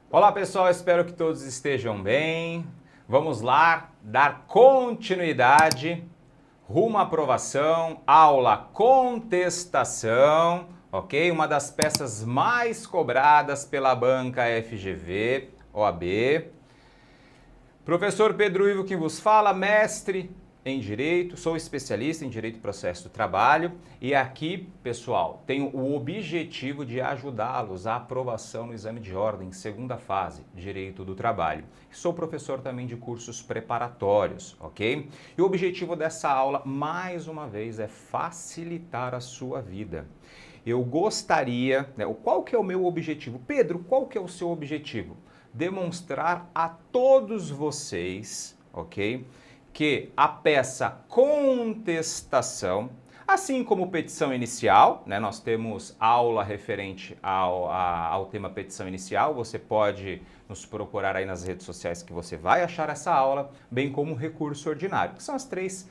Olá pessoal, espero que todos estejam bem. Vamos lá dar continuidade rumo à aprovação, aula contestação, ok? Uma das peças mais cobradas pela banca FGV, OAB. Professor Pedro Ivo que vos fala, mestre em Direito, sou especialista em Direito e Processo do Trabalho e aqui, pessoal, tenho o objetivo de ajudá-los à aprovação no exame de ordem, segunda fase, Direito do Trabalho. Sou professor também de cursos preparatórios, ok? E o objetivo dessa aula, mais uma vez, é facilitar a sua vida. Eu gostaria, qual que é o meu objetivo? Pedro, qual que é o seu objetivo? Demonstrar a todos vocês, ok? Que a peça contestação, assim como petição inicial, né, nós temos aula referente ao tema petição inicial, você pode nos procurar aí nas redes sociais que você vai achar essa aula, bem como recurso ordinário, que são as três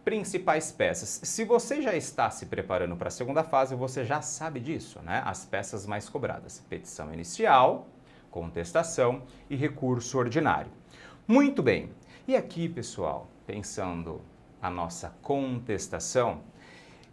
principais peças. Se você já está se preparando para a segunda fase, você já sabe disso, né? As peças mais cobradas, petição inicial, contestação e recurso ordinário. Muito bem. E aqui, pessoal, pensando a nossa contestação,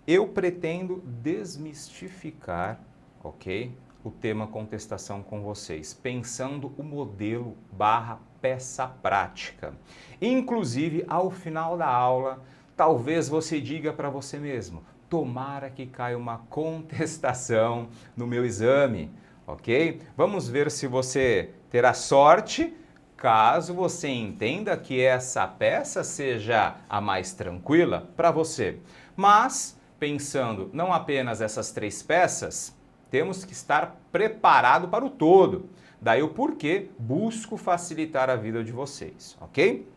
eu pretendo desmistificar, ok, o tema contestação com vocês, pensando o modelo barra peça prática. Inclusive, ao final da aula, talvez você diga para você mesmo, tomara que caia uma contestação no meu exame, ok? Vamos ver se você terá sorte caso você entenda que essa peça seja a mais tranquila para você. Mas, pensando não apenas essas três peças, temos que estar preparado para o todo. Daí o porquê busco facilitar a vida de vocês, ok?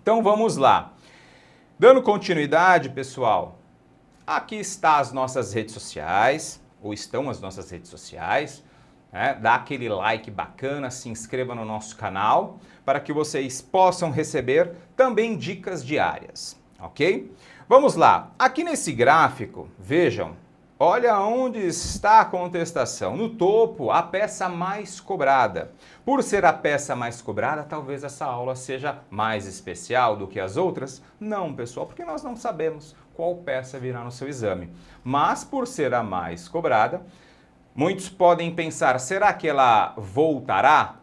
Então vamos lá. Dando continuidade, pessoal, aqui estão as nossas redes sociais, ou estão as nossas redes sociais. Dá aquele like bacana, se inscreva no nosso canal para que vocês possam receber também dicas diárias, ok? Vamos lá, aqui nesse gráfico, vejam, olha onde está a contestação. No topo, a peça mais cobrada. Por ser a peça mais cobrada, talvez essa aula seja mais especial do que as outras? Não, pessoal, porque nós não sabemos qual peça virá no seu exame. Mas por ser a mais cobrada, muitos podem pensar, será que ela voltará?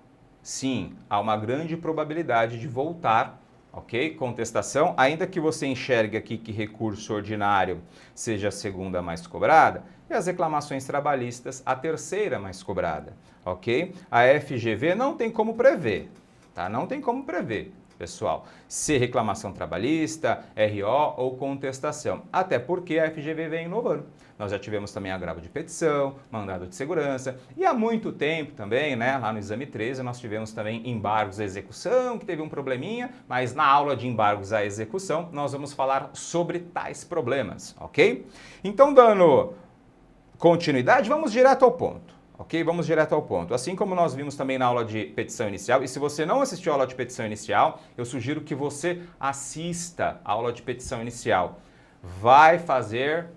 Sim, há uma grande probabilidade de voltar, ok? Contestação, ainda que você enxergue aqui que recurso ordinário seja a segunda mais cobrada e as reclamações trabalhistas a terceira mais cobrada, ok? A FGV não tem como prever, tá? Não tem como prever, pessoal, se reclamação trabalhista, RO ou contestação, até porque a FGV vem inovando. Nós já tivemos também agravo de petição, mandado de segurança e há muito tempo também, né, lá no exame 13, nós tivemos também embargos à execução, que teve um probleminha, mas na aula de embargos à execução nós vamos falar sobre tais problemas, ok? Então, dando continuidade, vamos direto ao ponto. Ok? Vamos direto ao ponto. Assim como nós vimos também na aula de petição inicial, e se você não assistiu a aula de petição inicial, eu sugiro que você assista a aula de petição inicial. Vai fazer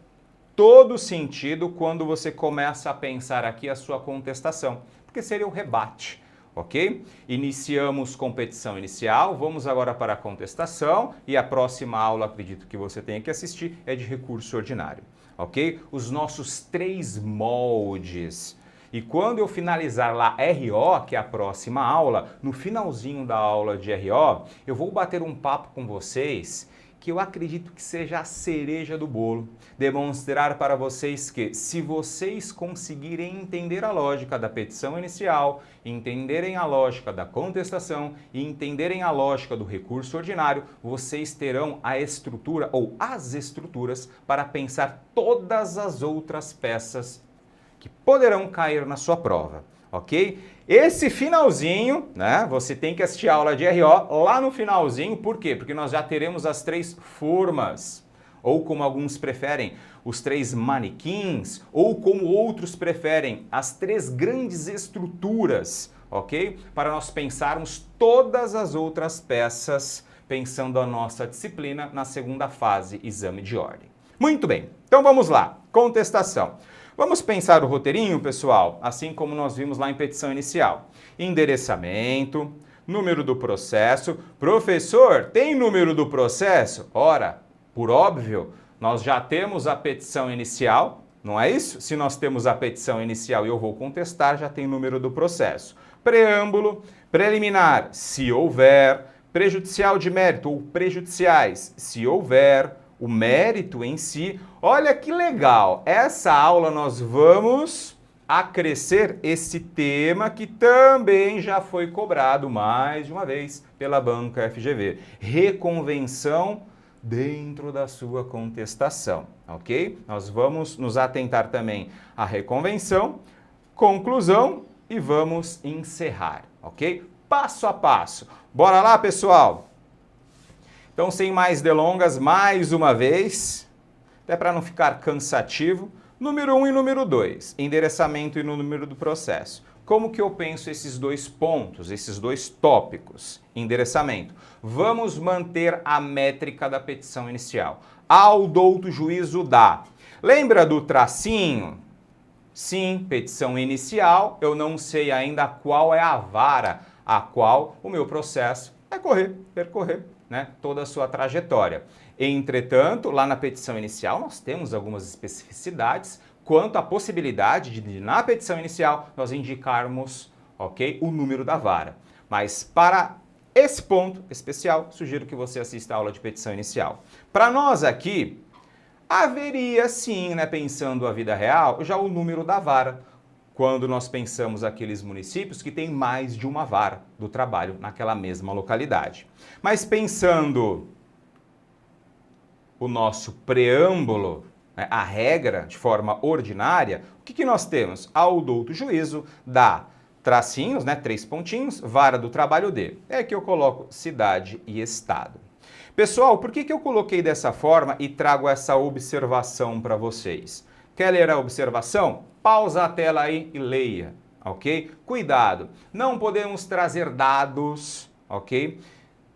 todo sentido quando você começa a pensar aqui a sua contestação, porque seria o rebate, ok? Iniciamos com petição inicial, vamos agora para a contestação e a próxima aula, acredito que você tenha que assistir, é de recurso ordinário, ok? Os nossos três moldes. E quando eu finalizar lá RO, que é a próxima aula, no finalzinho da aula de RO, eu vou bater um papo com vocês que eu acredito que seja a cereja do bolo. Demonstrar para vocês que, se vocês conseguirem entender a lógica da petição inicial, entenderem a lógica da contestação e entenderem a lógica do recurso ordinário, vocês terão a estrutura ou as estruturas para pensar todas as outras peças que poderão cair na sua prova, ok? Esse finalzinho, né, você tem que assistir a aula de RO lá no finalzinho, por quê? Porque nós já teremos as três formas, ou como alguns preferem, os três manequins, ou como outros preferem, as três grandes estruturas, ok? Para nós pensarmos todas as outras peças, pensando a nossa disciplina na segunda fase, exame de ordem. Muito bem, então vamos lá, contestação. Vamos pensar o roteirinho, pessoal, assim como nós vimos lá em petição inicial. Endereçamento, número do processo. Professor, tem número do processo? Ora, por óbvio, nós já temos a petição inicial, não é isso? Se nós temos a petição inicial e eu vou contestar, já tem número do processo. Preâmbulo, preliminar, se houver, prejudicial de mérito ou prejudiciais, se houver, o mérito em si. Olha que legal! Essa aula nós vamos acrescer esse tema que também já foi cobrado mais de uma vez pela banca FGV. Reconvenção dentro da sua contestação, ok? Nós vamos nos atentar também à reconvenção, conclusão e vamos encerrar, ok? Passo a passo. Bora lá, pessoal? Então, sem mais delongas, mais uma vez, até para não ficar cansativo, número 1 e número 2, endereçamento e número do processo. Como que eu penso esses dois pontos, esses dois tópicos? Endereçamento. Vamos manter a métrica da petição inicial. Ao douto juízo dá. Lembra do tracinho? Sim, petição inicial, eu não sei ainda qual é a vara a qual o meu processo vai percorrer, né, toda a sua trajetória. Entretanto, lá na petição inicial nós temos algumas especificidades quanto à possibilidade de, na petição inicial, nós indicarmos, ok, o número da vara. Mas para esse ponto especial, sugiro que você assista a aula de petição inicial. Para nós aqui, haveria sim, né, pensando a vida real, já o número da vara, quando nós pensamos aqueles municípios que têm mais de uma vara do trabalho naquela mesma localidade. Mas pensando o nosso preâmbulo, né, a regra de forma ordinária, o que nós temos? Ao douto juízo dá tracinhos, né, 3 pontinhos, vara do trabalho de. É que eu coloco cidade e estado. Pessoal, por que eu coloquei dessa forma e trago essa observação para vocês? Quer ler a observação? Pausa a tela aí e leia, ok? Cuidado, não podemos trazer dados, ok,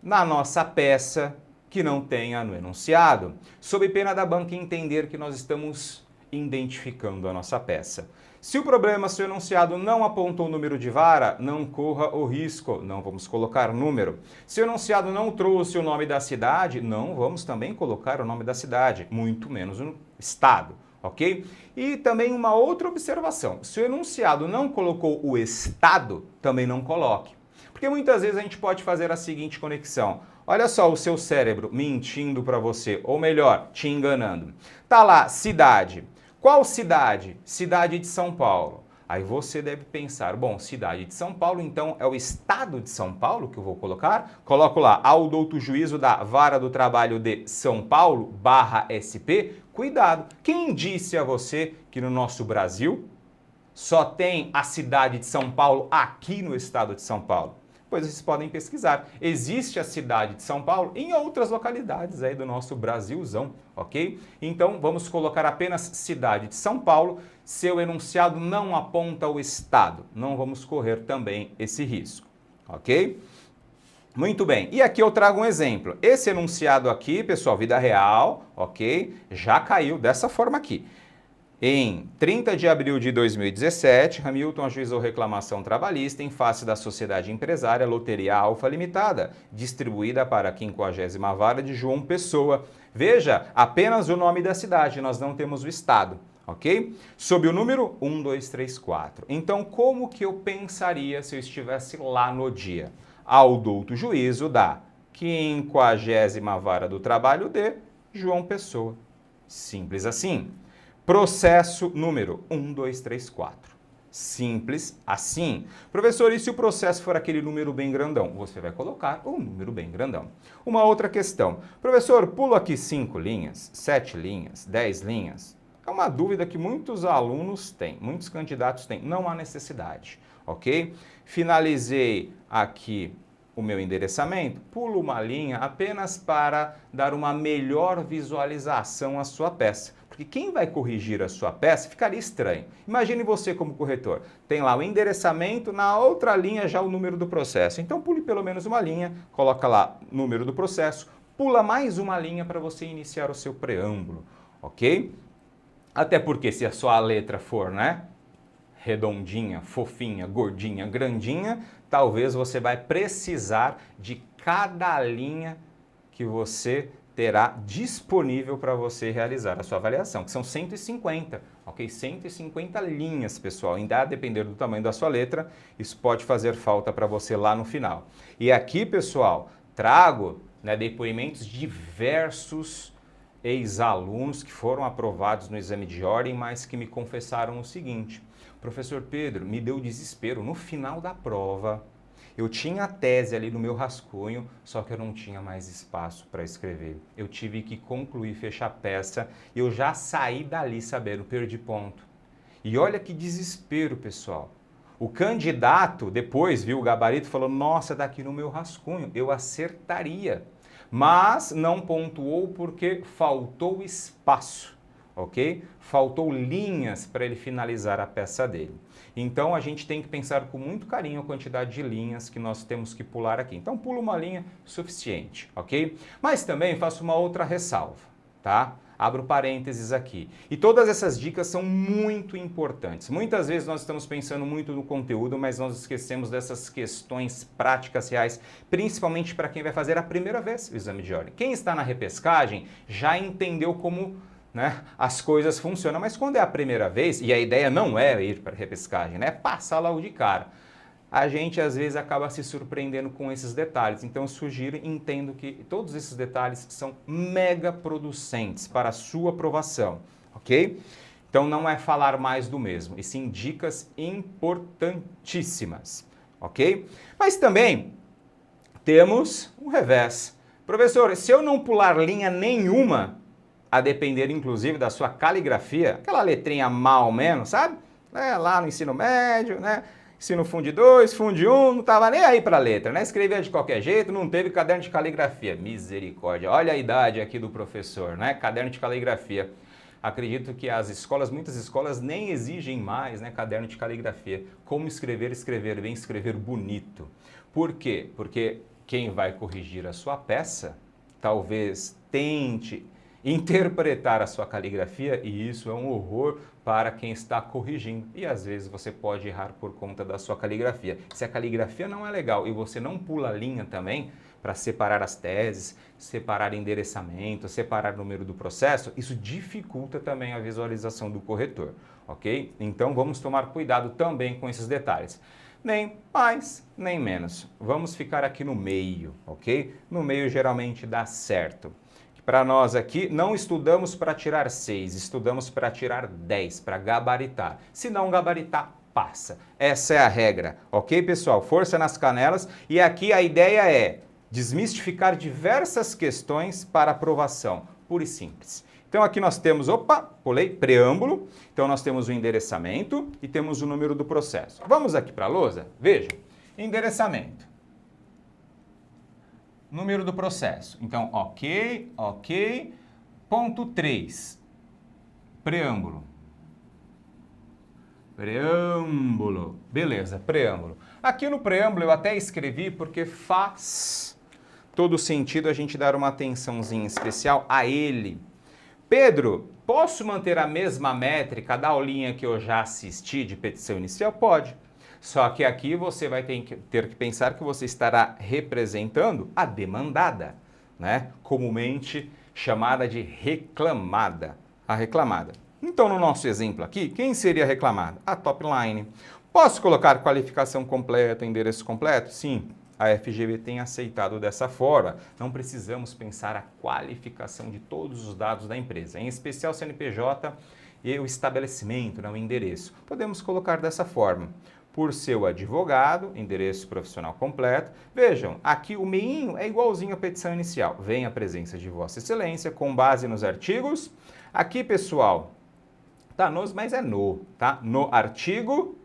na nossa peça que não tenha no enunciado, sob pena da banca entender que nós estamos identificando a nossa peça. Se o problema, se o enunciado não apontou o número de vara, não corra o risco, não vamos colocar número. Se o enunciado não trouxe o nome da cidade, não vamos também colocar o nome da cidade, muito menos o estado, ok? E também uma outra observação, se o enunciado não colocou o estado, também não coloque. Porque muitas vezes a gente pode fazer a seguinte conexão. Olha só o seu cérebro mentindo para você, ou melhor, te enganando. Tá lá, cidade. Qual cidade? Cidade de São Paulo. Aí você deve pensar, bom, cidade de São Paulo, então é o estado de São Paulo que eu vou colocar? Coloco lá, ao douto juízo da Vara do Trabalho de São Paulo, /SP. Cuidado, quem disse a você que no nosso Brasil só tem a cidade de São Paulo aqui no estado de São Paulo? Pois vocês podem pesquisar. Existe a cidade de São Paulo em outras localidades aí do nosso Brasilzão, ok? Então vamos colocar apenas cidade de São Paulo. Seu enunciado não aponta o estado. Não vamos correr também esse risco, ok? Muito bem. E aqui eu trago um exemplo. Esse enunciado aqui, pessoal, vida real, ok? Já caiu dessa forma aqui. Em 30 de abril de 2017, Hamilton ajuizou reclamação trabalhista em face da sociedade empresária Loteria Alfa Limitada, distribuída para a 50ª Vara de João Pessoa. Veja, apenas o nome da cidade, nós não temos o estado, ok? Sob o número 1234. Então, como que eu pensaria se eu estivesse lá no dia? Ao douto juízo da 50ª Vara do Trabalho de João Pessoa. Simples assim. Processo número 1234. Simples assim. Professor, e se o processo for aquele número bem grandão? Você vai colocar o número bem grandão. Uma outra questão. Professor, pulo aqui 5 linhas, 7 linhas, 10 linhas. É uma dúvida que muitos alunos têm, muitos candidatos têm. Não há necessidade, ok? Finalizei aqui o meu endereçamento, pulo uma linha apenas para dar uma melhor visualização à sua peça. Porque quem vai corrigir a sua peça ficaria estranho. Imagine você como corretor. Tem lá o endereçamento, na outra linha já o número do processo. Então pule pelo menos uma linha, coloca lá número do processo, pula mais uma linha para você iniciar o seu preâmbulo, ok? Até porque se a sua letra for, né, redondinha, fofinha, gordinha, grandinha, talvez você vai precisar de cada linha que você terá disponível para você realizar a sua avaliação, que são 150, ok? 150 linhas, pessoal. Ainda a depender do tamanho da sua letra, isso pode fazer falta para você lá no final. E aqui, pessoal, trago, né, depoimentos de diversos ex-alunos que foram aprovados no exame de ordem, mas que me confessaram o seguinte: professor Pedro, me deu desespero no final da prova. Eu tinha a tese ali no meu rascunho, só que eu não tinha mais espaço para escrever. Eu tive que concluir, fechar a peça, e eu já saí dali sabendo, perdi ponto. E olha que desespero, pessoal. O candidato depois viu o gabarito e falou: nossa, daqui no meu rascunho eu acertaria. Mas não pontuou porque faltou espaço, ok? Faltou linhas para ele finalizar a peça dele. Então a gente tem que pensar com muito carinho a quantidade de linhas que nós temos que pular aqui. Então pula uma linha suficiente, ok? Mas também faço uma outra ressalva, tá? Abro parênteses aqui. E todas essas dicas são muito importantes. Muitas vezes nós estamos pensando muito no conteúdo, mas nós esquecemos dessas questões práticas reais, principalmente para quem vai fazer a primeira vez o exame de ordem. Quem está na repescagem já entendeu como, né, as coisas funcionam, mas quando é a primeira vez, e a ideia não é ir para a repescagem, né, é passar logo de cara, a gente às vezes acaba se surpreendendo com esses detalhes. Então eu sugiro, entendo que todos esses detalhes são mega producentes para a sua aprovação, ok? Então não é falar mais do mesmo, e sim dicas importantíssimas, ok? Mas também temos um revés. Professor, se eu não pular linha nenhuma, a depender inclusive da sua caligrafia, aquela letrinha mal ou menos, sabe? Lá no ensino médio, né? Ensino Fundo 2, Fundo 1, não estava nem aí para a letra, né? Escrevia de qualquer jeito, não teve caderno de caligrafia. Misericórdia, olha a idade aqui do professor, né? Caderno de caligrafia. Acredito que as escolas, muitas escolas nem exigem mais, né, caderno de caligrafia. Como escrever, escrever bem, escrever bonito. Por quê? Porque quem vai corrigir a sua peça talvez tente interpretar a sua caligrafia, e isso é um horror para quem está corrigindo. E às vezes você pode errar por conta da sua caligrafia. Se a caligrafia não é legal e você não pula a linha também para separar as teses, separar endereçamento, separar o número do processo, isso dificulta também a visualização do corretor, ok? Então vamos tomar cuidado também com esses detalhes. Nem mais, nem menos. Vamos ficar aqui no meio, ok? No meio geralmente dá certo. Para nós aqui, não estudamos para tirar 6, estudamos para tirar 10, para gabaritar. Se não gabaritar, passa. Essa é a regra, ok, pessoal? Força nas canelas. E aqui a ideia é desmistificar diversas questões para aprovação, pura e simples. Então aqui nós temos, pulei, preâmbulo. Então nós temos o endereçamento e temos o número do processo. Vamos aqui para a lousa? Vejam, endereçamento. Número do processo. Então, ok. Ponto 3. Preâmbulo. Preâmbulo. Beleza, preâmbulo. Aqui no preâmbulo eu até escrevi porque faz todo sentido a gente dar uma atençãozinha especial a ele. Pedro, posso manter a mesma métrica da aulinha que eu já assisti de petição inicial? Pode. Só que aqui você vai ter que pensar que você estará representando a demandada, né? Comumente chamada de reclamada, a reclamada. Então, no nosso exemplo aqui, quem seria reclamada? A top line. Posso colocar qualificação completa, endereço completo? Sim, a FGV tem aceitado dessa forma. Não precisamos pensar a qualificação de todos os dados da empresa, em especial CNPJ e o estabelecimento, não o endereço. Podemos colocar dessa forma. Por seu advogado, endereço profissional completo. Vejam, aqui o meinho é igualzinho à petição inicial. Vem a presença de Vossa Excelência com base nos artigos. Aqui, pessoal, tá nos, mas é no, tá? No artigo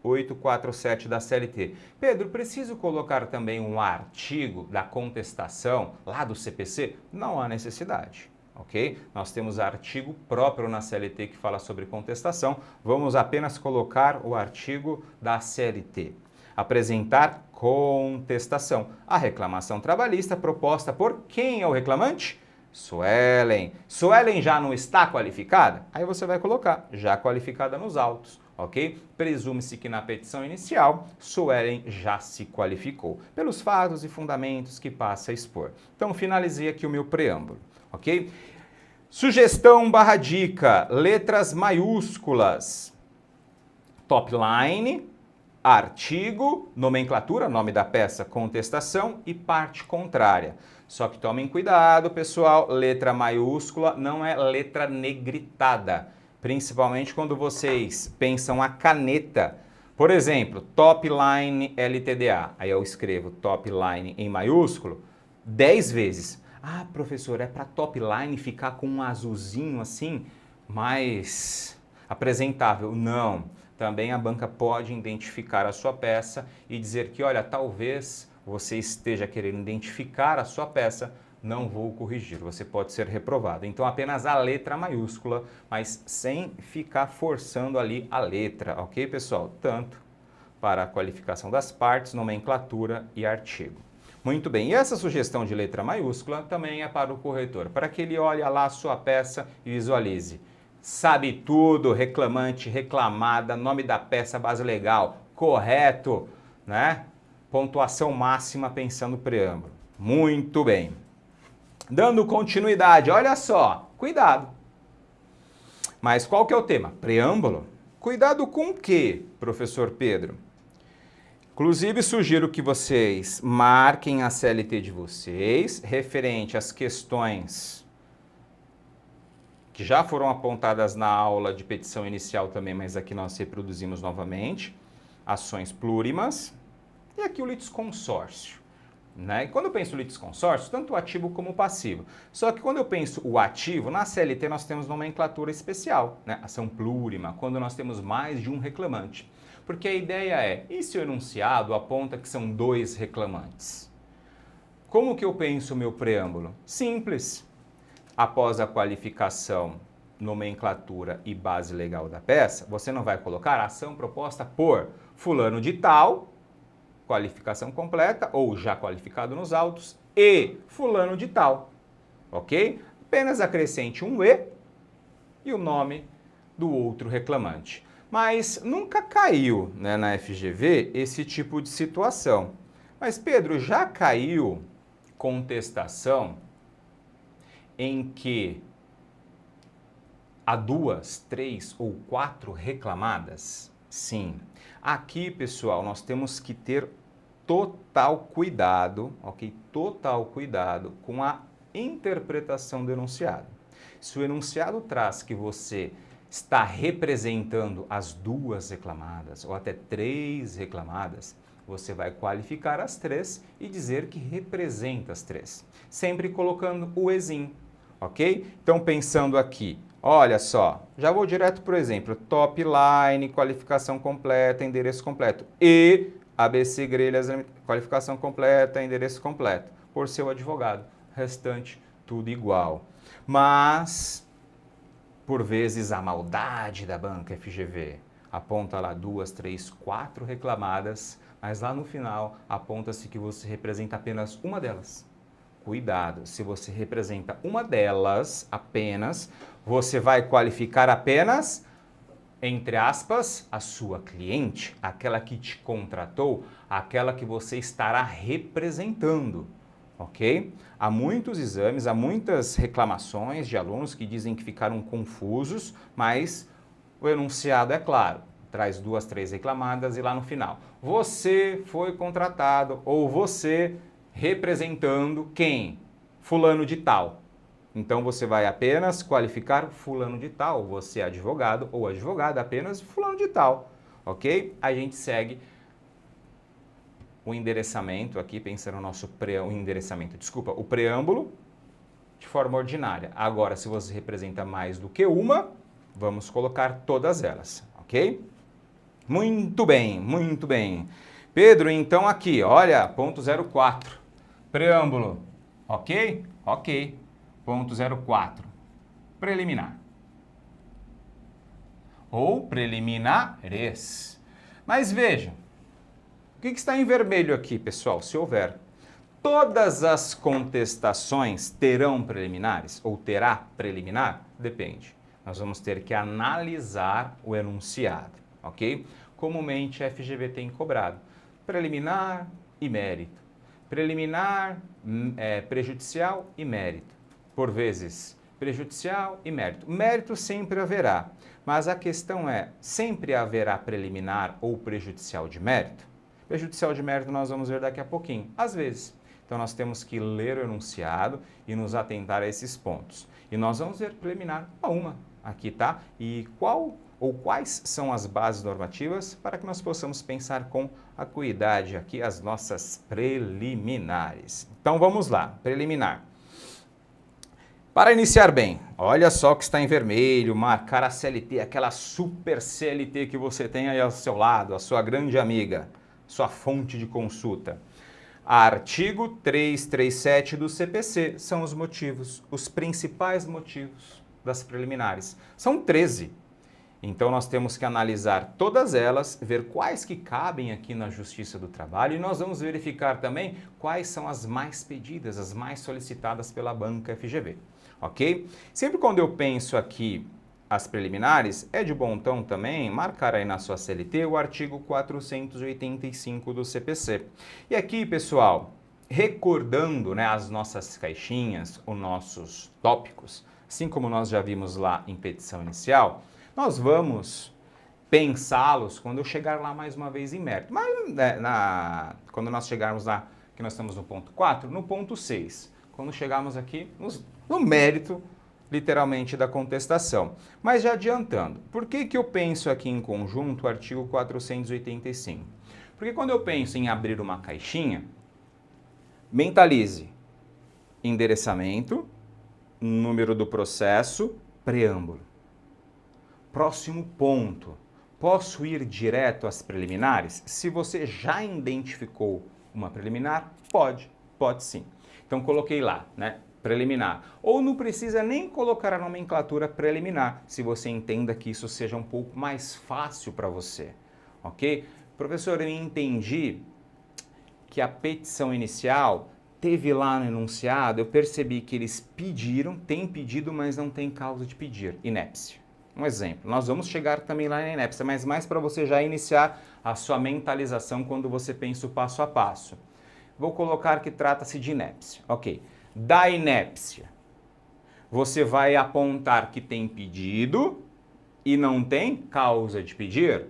847 da CLT. Pedro, preciso colocar também um artigo da contestação lá do CPC? Não há necessidade. Ok? Nós temos artigo próprio na CLT que fala sobre contestação. Vamos apenas colocar o artigo da CLT. Apresentar contestação. A reclamação trabalhista proposta por quem é o reclamante? Suelen. Suelen já não está qualificada? Aí você vai colocar já qualificada nos autos, ok? Presume-se que na petição inicial, Suelen já se qualificou, pelos fatos e fundamentos que passa a expor. Então, finalizei aqui o meu preâmbulo, ok? Sugestão barra dica, letras maiúsculas. Top line, artigo, nomenclatura, nome da peça, contestação e parte contrária. Só que tomem cuidado, pessoal, letra maiúscula não é letra negritada, principalmente quando vocês pensam a caneta. Por exemplo, top line LTDA, aí eu escrevo top line em maiúsculo 10 vezes. Ah, professor, é para top line ficar com um azulzinho assim, mais apresentável? Não. Também a banca pode identificar a sua peça e dizer que, olha, talvez você esteja querendo identificar a sua peça, não vou corrigir, você pode ser reprovado. Então apenas a letra maiúscula, mas sem ficar forçando ali a letra, ok, pessoal? Tanto para a qualificação das partes, nomenclatura e artigo. Muito bem, e essa sugestão de letra maiúscula também é para o corretor, para que ele olhe lá a sua peça e visualize. Sabe tudo, reclamante, reclamada, nome da peça, base legal, correto, né? Pontuação máxima pensando no preâmbulo. Muito bem. Dando continuidade, olha só, cuidado. Mas qual que é o tema? Preâmbulo? Cuidado com o quê, professor Pedro? Inclusive, sugiro que vocês marquem a CLT de vocês, referente às questões que já foram apontadas na aula de petição inicial também, mas aqui nós reproduzimos novamente. Ações plurimas. E aqui o litisconsórcio, né? E quando eu penso litisconsórcio, tanto o ativo como o passivo. Só que quando eu penso o ativo, na CLT nós temos nomenclatura especial, né? Ação plurima, quando nós temos mais de um reclamante. Porque a ideia é, e se o enunciado aponta que são 2 reclamantes? Como que eu penso o meu preâmbulo? Simples. Após a qualificação, nomenclatura e base legal da peça, você não vai colocar a ação proposta por fulano de tal, qualificação completa ou já qualificado nos autos, e fulano de tal, ok? Apenas acrescente um e o nome do outro reclamante. Mas nunca caiu, né, na FGV esse tipo de situação. Mas Pedro, já caiu contestação em que há 2, 3 ou 4 reclamadas? Sim. Aqui, pessoal, nós temos que ter total cuidado, ok? Total cuidado com a interpretação do enunciado. Se o enunciado traz que você está representando as 2 reclamadas ou até 3 reclamadas, você vai qualificar as 3 e dizer que representa as 3, sempre colocando o esim, ok? Então, pensando aqui, olha só, já vou direto para o exemplo, top line, qualificação completa, endereço completo, e ABC grelhas, qualificação completa, endereço completo, por seu advogado, restante tudo igual. Mas, por vezes, a maldade da banca FGV aponta lá 2, 3, 4 reclamadas, mas lá no final aponta-se que você representa apenas uma delas. Cuidado, se você representa uma delas apenas, você vai qualificar apenas, entre aspas, a sua cliente, aquela que te contratou, aquela que você estará representando, ok? Há muitos exames, há muitas reclamações de alunos que dizem que ficaram confusos, mas o enunciado é claro, traz 2, 3 reclamadas e lá no final, você foi contratado ou você representando quem? Fulano de tal. Então você vai apenas qualificar fulano de tal, você é advogado ou advogada apenas fulano de tal, ok? A gente segue o endereçamento aqui, pensando no nosso o preâmbulo de forma ordinária. Agora, se você representa mais do que uma, vamos colocar todas elas, ok? Muito bem, muito bem. Pedro, então aqui, olha, ponto 04, preâmbulo, ok? Ok. Ponto 04, preliminar. Ou preliminares. Mas veja, o que está em vermelho aqui, pessoal, se houver? Todas as contestações terão preliminares ou terá preliminar? Depende. Nós vamos ter que analisar o enunciado, ok? Comumente a FGV tem cobrado preliminar e mérito. Preliminar, prejudicial e mérito. Por vezes, prejudicial e mérito. Mérito sempre haverá, mas a questão é, sempre haverá preliminar ou prejudicial de mérito? Prejudicial de mérito nós vamos ver daqui a pouquinho, às vezes. Então nós temos que ler o enunciado e nos atentar a esses pontos. E nós vamos ver preliminar a uma aqui, tá? E qual ou quais são as bases normativas para que nós possamos pensar com acuidade aqui as nossas preliminares. Então vamos lá, preliminar. Para iniciar bem, olha só o que está em vermelho, marcar a CLT, aquela super CLT que você tem aí ao seu lado, a sua grande amiga, sua fonte de consulta. Artigo 337 do CPC são os motivos, os principais motivos das preliminares. São 13. Então nós temos que analisar todas elas, ver quais que cabem aqui na Justiça do Trabalho e nós vamos verificar também quais são as mais pedidas, as mais solicitadas pela banca FGV, ok? Sempre quando eu penso aqui as preliminares, é de bom tom também marcar aí na sua CLT o artigo 485 do CPC. E aqui, pessoal, recordando, né, as nossas caixinhas, os nossos tópicos, assim como nós já vimos lá em petição inicial, nós vamos pensá-los quando eu chegar lá mais uma vez em mérito. Mas quando nós chegarmos lá, que nós estamos no ponto 4, no ponto 6, quando chegarmos aqui no mérito, literalmente, da contestação. Mas já adiantando, por que eu penso aqui em conjunto o artigo 485? Porque quando eu penso em abrir uma caixinha, mentalize endereçamento, número do processo, preâmbulo. Próximo ponto, posso ir direto às preliminares? Se você já identificou uma preliminar, pode sim. Então coloquei lá, né? Preliminar. Ou não precisa nem colocar a nomenclatura preliminar, se você entenda que isso seja um pouco mais fácil para você, ok? Professor, eu entendi que a petição inicial teve lá no enunciado, eu percebi que eles têm pedido, mas não tem causa de pedir, inépcia. Um exemplo, nós vamos chegar também lá na inépcia, mas mais para você já iniciar a sua mentalização quando você pensa o passo a passo. Vou colocar que trata-se de inépcia, ok? Da inépcia, você vai apontar que tem pedido e não tem causa de pedir,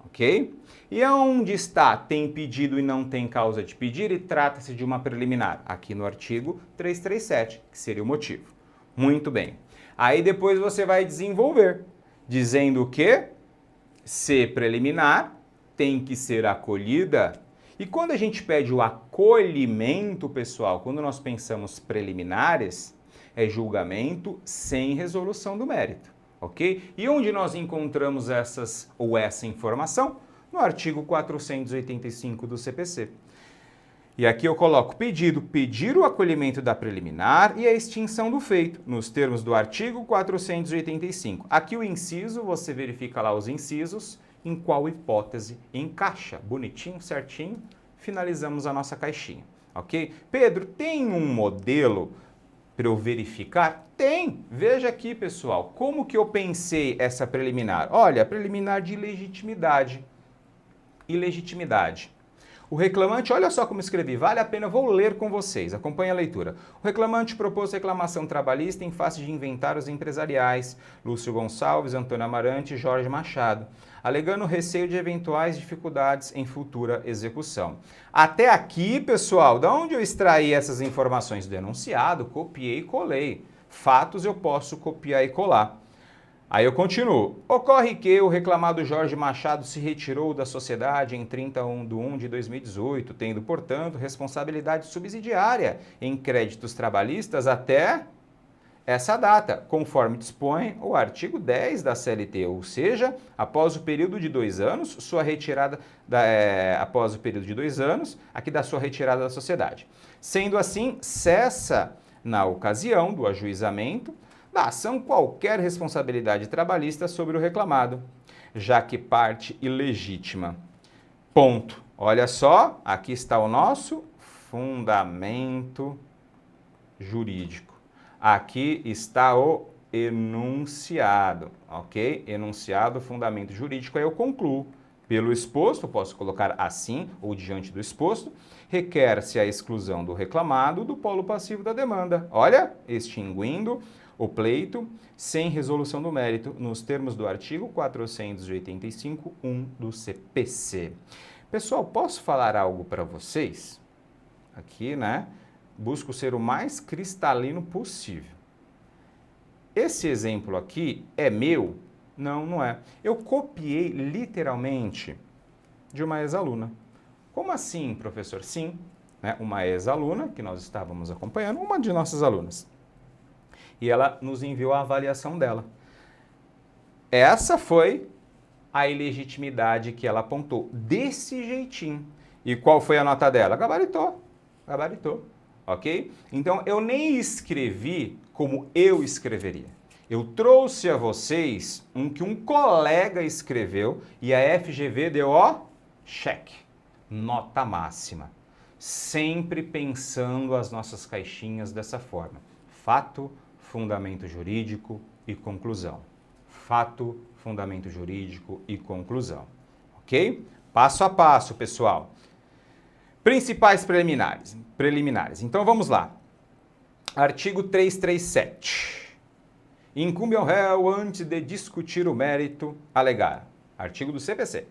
ok? E aonde está tem pedido e não tem causa de pedir e trata-se de uma preliminar? Aqui no artigo 337, que seria o motivo. Muito bem. Aí depois você vai desenvolver, dizendo que se preliminar tem que ser acolhida. E quando a gente pede o acolhimento, pessoal, quando nós pensamos preliminares, é julgamento sem resolução do mérito, ok? E onde nós encontramos essa informação? No artigo 485 do CPC. E aqui eu coloco pedir o acolhimento da preliminar e a extinção do feito, nos termos do artigo 485. Aqui o inciso, você verifica lá os incisos, em qual hipótese encaixa. Bonitinho, certinho, finalizamos a nossa caixinha, ok? Pedro, tem um modelo para eu verificar? Tem! Veja aqui, pessoal, como que eu pensei essa preliminar? Olha, preliminar de ilegitimidade. Ilegitimidade. O reclamante, olha só como escrevi, vale a pena, vou ler com vocês, acompanhe a leitura. O reclamante propôs reclamação trabalhista em face de inventários empresariais, Lúcio Gonçalves, Antônio Amarante e Jorge Machado, alegando receio de eventuais dificuldades em futura execução. Até aqui, pessoal, de onde eu extraí essas informações? Do enunciado, copiei e colei. Fatos eu posso copiar e colar. Aí eu continuo. Ocorre que o reclamado Jorge Machado se retirou da sociedade em 31/1 de 2018, tendo, portanto, responsabilidade subsidiária em créditos trabalhistas até essa data, conforme dispõe o artigo 10 da CLT, ou seja, após o período de 2 anos, sua retirada após o período de 2 anos, aqui da sua retirada da sociedade. Sendo assim, cessa, na ocasião do ajuizamento da ação, qualquer responsabilidade trabalhista sobre o reclamado, já que parte ilegítima. Ponto. Olha só, aqui está o nosso fundamento jurídico. Aqui está o enunciado, ok? Enunciado, fundamento jurídico, aí eu concluo. Pelo exposto, posso colocar assim ou diante do exposto, requer-se a exclusão do reclamado do polo passivo da demanda. Olha, extinguindo o pleito sem resolução do mérito, nos termos do artigo 485.1 do CPC. Pessoal, posso falar algo para vocês? Aqui, né? Busco ser o mais cristalino possível. Esse exemplo aqui é meu? Não, não é. Eu copiei literalmente de uma ex-aluna. Como assim, professor? Sim, né? Uma ex-aluna que nós estávamos acompanhando, uma de nossas alunas. E ela nos enviou a avaliação dela. Essa foi a ilegitimidade que ela apontou, desse jeitinho. E qual foi a nota dela? Gabaritou, gabaritou, ok? Então, eu nem escrevi como eu escreveria. Eu trouxe a vocês que um colega escreveu e a FGV deu, ó, cheque, nota máxima. Sempre pensando as nossas caixinhas dessa forma. Fato, fundamento jurídico e conclusão. Fato, fundamento jurídico e conclusão. Ok? Passo a passo, pessoal. Principais preliminares. Então, vamos lá. Artigo 337. Incumbe ao réu, antes de discutir o mérito, alegar. Artigo do CPC.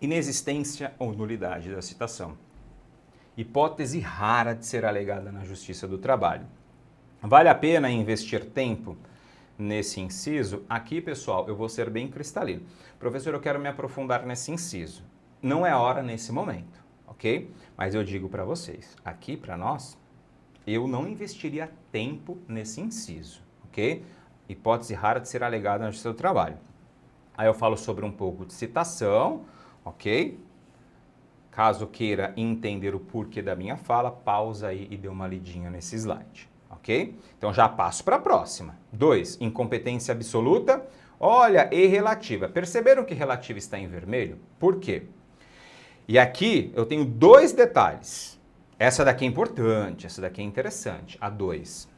Inexistência ou nulidade da citação. Hipótese rara de ser alegada na Justiça do Trabalho. Vale a pena investir tempo nesse inciso? Aqui, pessoal, eu vou ser bem cristalino. Professor, eu quero me aprofundar nesse inciso. Não é a hora nesse momento, ok? Mas eu digo para vocês, aqui para nós, eu não investiria tempo nesse inciso, ok? Hipótese rara de ser alegada na Justiça do Trabalho. Aí eu falo sobre um pouco de citação, ok? Caso queira entender o porquê da minha fala, pausa aí e dê uma lidinha nesse slide, ok? Então já passo para a próxima. 2. Incompetência absoluta. Olha, e relativa. Perceberam que relativa está em vermelho? Por quê? E aqui eu tenho 2 detalhes. Essa daqui é importante, essa daqui é interessante. A 2.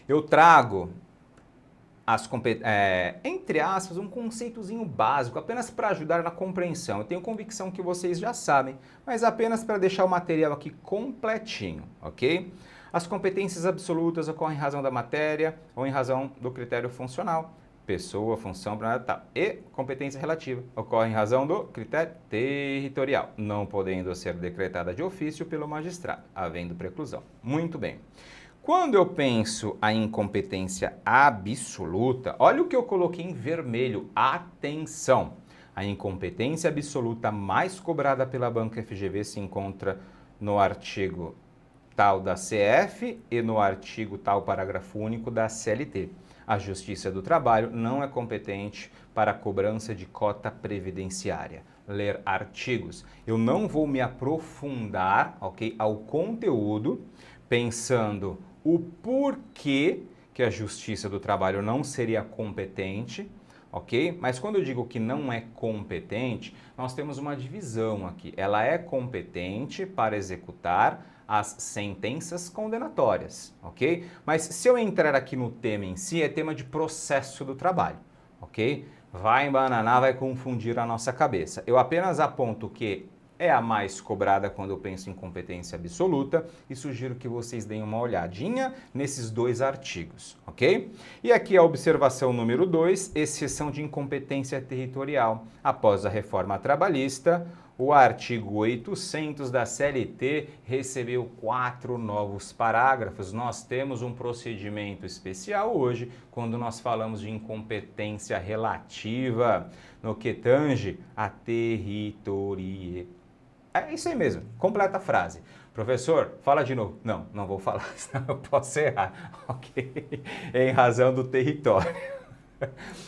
Eu trago entre aspas, um conceitozinho básico, apenas para ajudar na compreensão. Eu tenho convicção que vocês já sabem, mas apenas para deixar o material aqui completinho, ok? As competências absolutas ocorrem em razão da matéria ou em razão do critério funcional. Pessoa, função, tal. E competência relativa ocorre em razão do critério territorial, não podendo ser decretada de ofício pelo magistrado, havendo preclusão. Muito bem. Quando eu penso a incompetência absoluta, olha o que eu coloquei em vermelho, atenção! A incompetência absoluta mais cobrada pela banca FGV se encontra no artigo tal da CF e no artigo tal parágrafo único da CLT. A Justiça do Trabalho não é competente para a cobrança de cota previdenciária. Ler artigos. Eu não vou me aprofundar, ok, ao conteúdo, pensando o porquê que a Justiça do Trabalho não seria competente, ok? Mas quando eu digo que não é competente, nós temos uma divisão aqui. Ela é competente para executar as sentenças condenatórias, ok? Mas se eu entrar aqui no tema em si, é tema de processo do trabalho, ok? Vai embananar, vai confundir a nossa cabeça. Eu apenas aponto que é a mais cobrada quando eu penso em competência absoluta e sugiro que vocês deem uma olhadinha nesses 2 artigos, ok? E aqui a observação número 2, exceção de incompetência territorial. Após a reforma trabalhista, o artigo 800 da CLT recebeu 4 novos parágrafos. Nós temos um procedimento especial hoje quando nós falamos de incompetência relativa no que tange a territorialidade. É isso aí mesmo, completa a frase. Professor, fala de novo. Não, não vou falar, senão eu posso errar, ok? Em razão do território.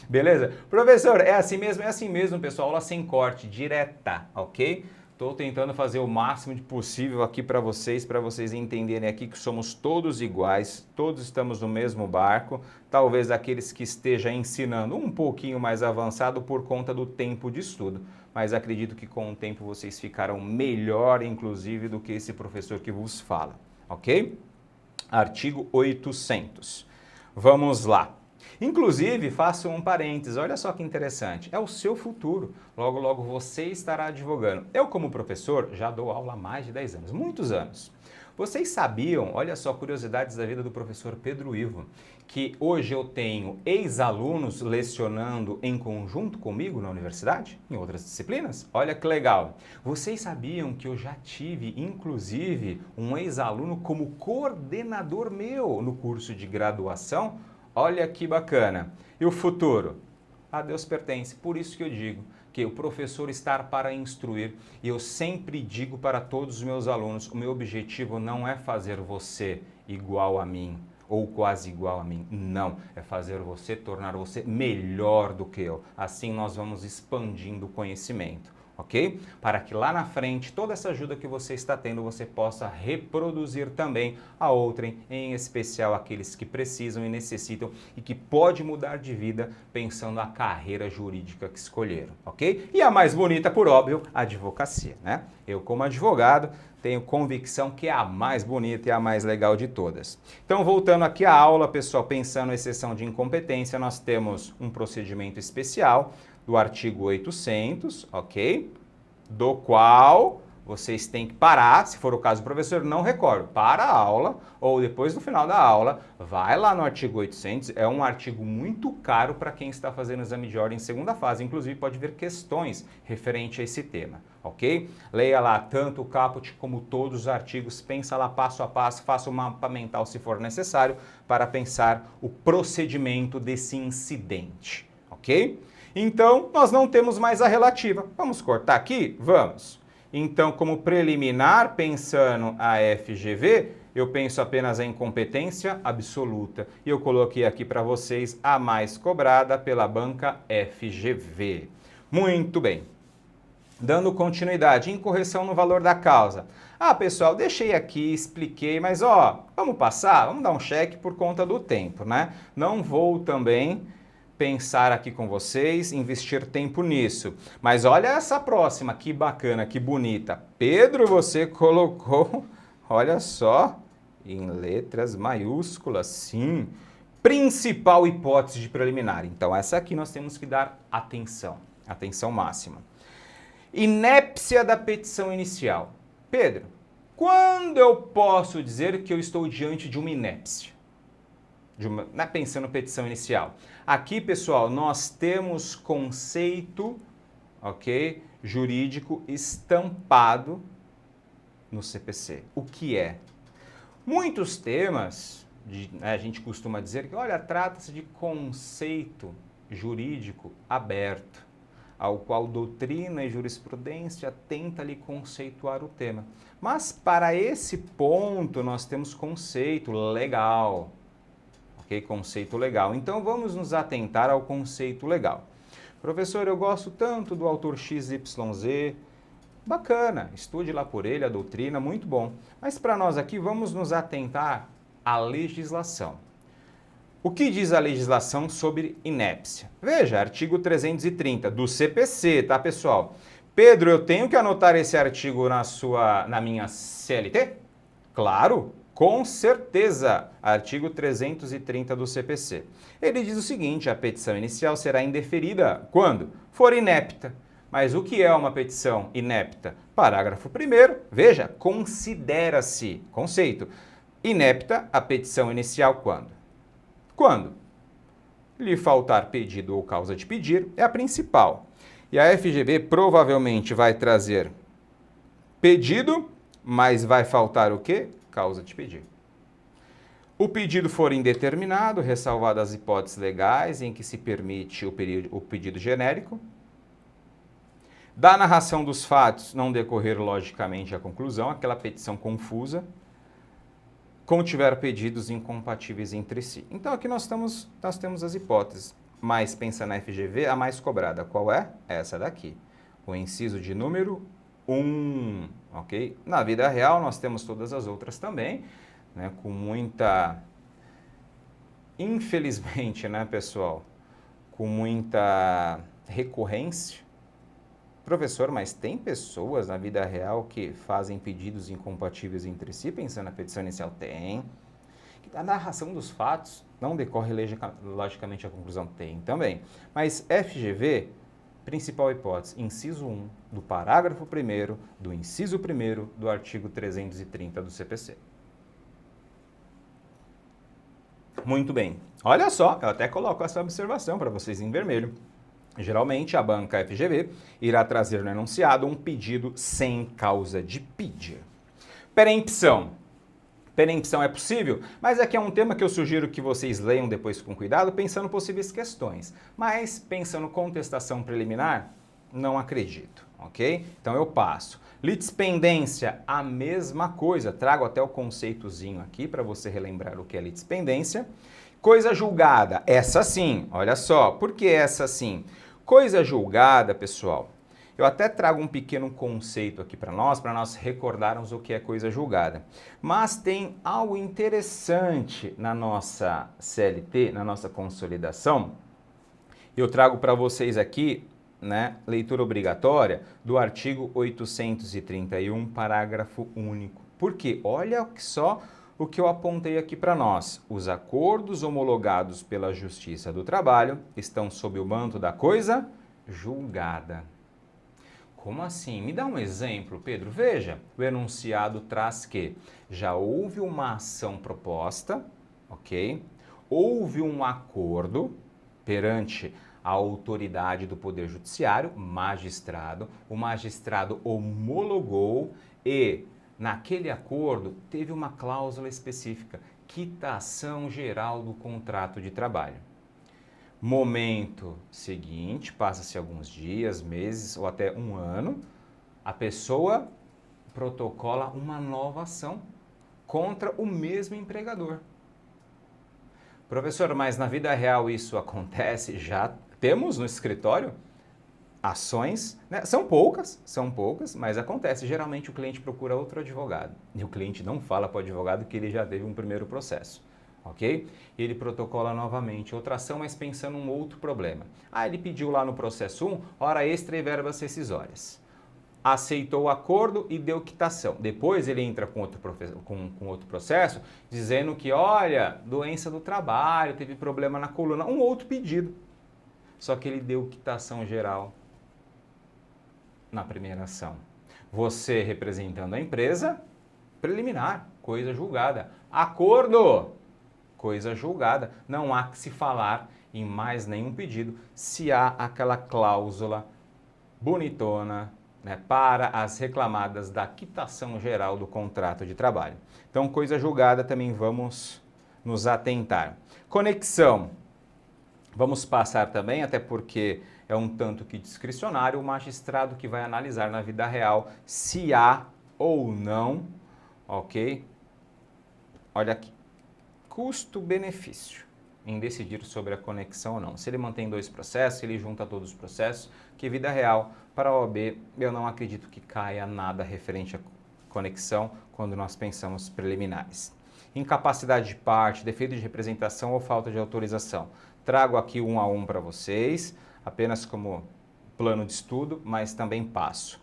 Beleza? Professor, é assim mesmo, pessoal. Aula sem corte, direta, ok? Estou tentando fazer o máximo de possível aqui para vocês entenderem aqui que somos todos iguais, todos estamos no mesmo barco, talvez aqueles que estejam ensinando um pouquinho mais avançado por conta do tempo de estudo, mas acredito que com o tempo vocês ficarão melhor, inclusive, do que esse professor que vos fala, ok? Artigo 800. Vamos lá. Inclusive, faço um parênteses, olha só que interessante, é o seu futuro, logo logo você estará advogando. Eu como professor já dou aula há mais de 10 anos, muitos anos. Vocês sabiam, olha só, curiosidades da vida do professor Pedro Ivo, que hoje eu tenho ex-alunos lecionando em conjunto comigo na universidade, em outras disciplinas? Olha que legal. Vocês sabiam que eu já tive, inclusive, um ex-aluno como coordenador meu no curso de graduação? Olha que bacana. E o futuro? A Deus pertence. Por isso que eu digo que o professor está para instruir. E eu sempre digo para todos os meus alunos, o meu objetivo não é fazer você igual a mim ou quase igual a mim. Não, é fazer você, tornar você melhor do que eu. Assim nós vamos expandindo o conhecimento. Ok? Para que lá na frente, toda essa ajuda que você está tendo, você possa reproduzir também a outrem, em especial aqueles que precisam e necessitam e que pode mudar de vida pensando a carreira jurídica que escolheram, ok? E a mais bonita, por óbvio, a advocacia, né? Eu, como advogado, tenho convicção que é a mais bonita e a mais legal de todas. Então, voltando aqui à aula, pessoal, pensando em exceção de incompetência, nós temos um procedimento especial do artigo 800, ok? Do qual vocês têm que parar, se for o caso do professor, não recordo, para a aula ou depois do final da aula, vai lá no artigo 800, é um artigo muito caro para quem está fazendo o exame de ordem em segunda fase, inclusive pode ver questões referente a esse tema, ok? Leia lá tanto o caput como todos os artigos, pensa lá passo a passo, faça um mapa mental se for necessário para pensar o procedimento desse incidente, ok? Então, nós não temos mais a relativa. Vamos cortar aqui? Vamos. Então, como preliminar, pensando a FGV, eu penso apenas em incompetência absoluta. E eu coloquei aqui para vocês a mais cobrada pela banca FGV. Muito bem. Dando continuidade, incorreção no valor da causa. Ah, pessoal, deixei aqui, expliquei, mas ó, vamos passar? Vamos dar um cheque por conta do tempo, né? Não vou também pensar aqui com vocês, investir tempo nisso. Mas olha essa próxima, que bacana, que bonita. Pedro, você colocou, olha só, em letras maiúsculas, sim, principal hipótese de preliminar. Então essa aqui nós temos que dar atenção, atenção máxima. Inépcia da petição inicial. Pedro, quando eu posso dizer que eu estou diante de uma inépcia? Pensando petição inicial. Aqui, pessoal, nós temos conceito, ok, jurídico estampado no CPC. O que é? Muitos temas, a gente costuma dizer que, olha, trata-se de conceito jurídico aberto, ao qual doutrina e jurisprudência tenta ali conceituar o tema. Mas para esse ponto nós temos conceito legal. Ok? Conceito legal. Então vamos nos atentar ao conceito legal. Professor, eu gosto tanto do autor XYZ. Bacana, estude lá por ele a doutrina, muito bom. Mas para nós aqui vamos nos atentar à legislação. O que diz a legislação sobre inépcia? Veja, artigo 330 do CPC, tá, pessoal? Pedro, eu tenho que anotar esse artigo na minha CLT? Claro. Com certeza, artigo 330 do CPC. Ele diz o seguinte, a petição inicial será indeferida quando for inepta. Mas o que é uma petição inepta? Parágrafo 1º, veja, considera-se, conceito, inepta a petição inicial quando? Quando lhe faltar pedido ou causa de pedir, é a principal. E a FGV provavelmente vai trazer pedido, mas vai faltar o quê? Causa de pedir. O pedido for indeterminado, ressalvadas as hipóteses legais em que se permite o pedido genérico. Da narração dos fatos não decorrer logicamente a conclusão, aquela petição confusa, contiver pedidos incompatíveis entre si. Então aqui nós temos as hipóteses, mas pensa na FGV, a mais cobrada. Qual é? Essa daqui. O inciso de número ok? Na vida real nós temos todas as outras também, né, com muita, infelizmente, né, pessoal, com muita recorrência. Professor, mas tem pessoas na vida real que fazem pedidos incompatíveis entre si, pensando na petição inicial? Tem. A narração dos fatos não decorre logicamente a conclusão? Tem também. Mas FGV, principal hipótese, inciso 1 do parágrafo 1º do inciso 1º do artigo 330 do CPC. Muito bem. Olha só, eu até coloco essa observação para vocês em vermelho. Geralmente, a banca FGV irá trazer no enunciado um pedido sem causa de pedir. Perempção. Perempção é possível, mas aqui é um tema que eu sugiro que vocês leiam depois com cuidado, pensando possíveis questões. Mas, pensando contestação preliminar, não acredito, ok? Então eu passo. Litispendência, a mesma coisa. Trago até o conceitozinho aqui para você relembrar o que é litispendência. Coisa julgada, essa sim, olha só. Por que essa sim? Coisa julgada, pessoal, eu até trago um pequeno conceito aqui para nós recordarmos o que é coisa julgada. Mas tem algo interessante na nossa CLT, na nossa consolidação. Eu trago para vocês aqui, né, leitura obrigatória do artigo 831, parágrafo único. Por quê? Olha só o que eu apontei aqui para nós. Os acordos homologados pela Justiça do Trabalho estão sob o manto da coisa julgada. Como assim? Me dá um exemplo, Pedro. Veja, o enunciado traz que já houve uma ação proposta, ok? Houve um acordo perante a autoridade do Poder Judiciário, magistrado, o magistrado homologou e naquele acordo teve uma cláusula específica, quitação geral do contrato de trabalho. Momento seguinte, passa-se alguns dias, meses ou até um ano, a pessoa protocola uma nova ação contra o mesmo empregador. Professor, mas na vida real isso acontece? Já temos no escritório ações, né? São poucas, mas acontece. Geralmente o cliente procura outro advogado e o cliente não fala para o advogado que ele já teve um primeiro processo. Ok? Ele protocola novamente outra ação, mas pensando em um outro problema. Ele pediu lá no processo 1, hora extra e verbas rescisórias. Aceitou o acordo e deu quitação. Depois ele entra com outro processo, dizendo que, olha, doença do trabalho, teve problema na coluna, um outro pedido. Só que ele deu quitação geral na primeira ação. Você representando a empresa, preliminar, coisa julgada. Acordo! Coisa julgada, não há que se falar em mais nenhum pedido se há aquela cláusula bonitona, né, para as reclamadas da quitação geral do contrato de trabalho. Então, coisa julgada também vamos nos atentar. Conexão, vamos passar também, até porque é um tanto que discricionário, o magistrado que vai analisar na vida real se há ou não, ok? Olha aqui. Custo-benefício em decidir sobre a conexão ou não. Se ele mantém dois processos, se ele junta todos os processos, que vida real, para a OAB, eu não acredito que caia nada referente à conexão quando nós pensamos preliminares. Incapacidade de parte, defeito de representação ou falta de autorização. Trago aqui um a um para vocês, apenas como plano de estudo, mas também passo.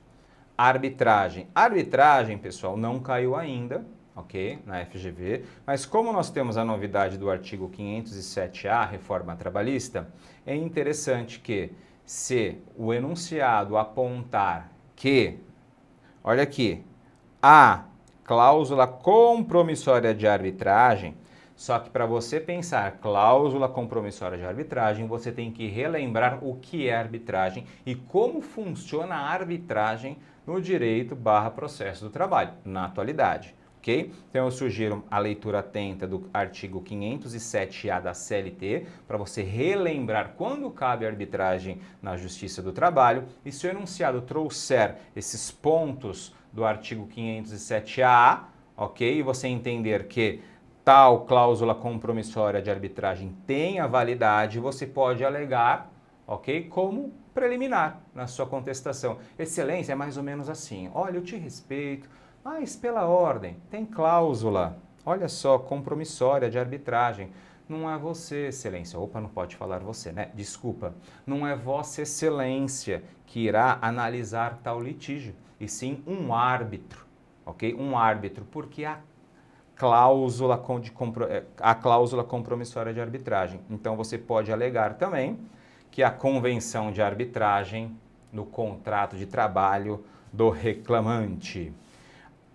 Arbitragem. Arbitragem, pessoal, não caiu ainda, ok, na FGV, mas como nós temos a novidade do artigo 507A, reforma trabalhista, é interessante que se o enunciado apontar que, olha aqui, a cláusula compromissória de arbitragem, só que para você pensar cláusula compromissória de arbitragem, você tem que relembrar o que é arbitragem e como funciona a arbitragem no direito / processo do trabalho, na atualidade. Okay? Então eu sugiro a leitura atenta do artigo 507A da CLT, para você relembrar quando cabe a arbitragem na Justiça do Trabalho, e se o enunciado trouxer esses pontos do artigo 507A, ok? E você entender que tal cláusula compromissória de arbitragem tem a validade, você pode alegar, ok? Como preliminar na sua contestação. Excelência, é mais ou menos assim. Olha, eu te respeito, mas pela ordem, tem cláusula. Olha só, compromissória de arbitragem. Não é você, excelência. Opa, não pode falar você, né? Desculpa. Não é vossa excelência que irá analisar tal litígio, e sim um árbitro, ok? Um árbitro, porque a cláusula compromissória de arbitragem. Então você pode alegar também que a convenção de arbitragem no contrato de trabalho do reclamante.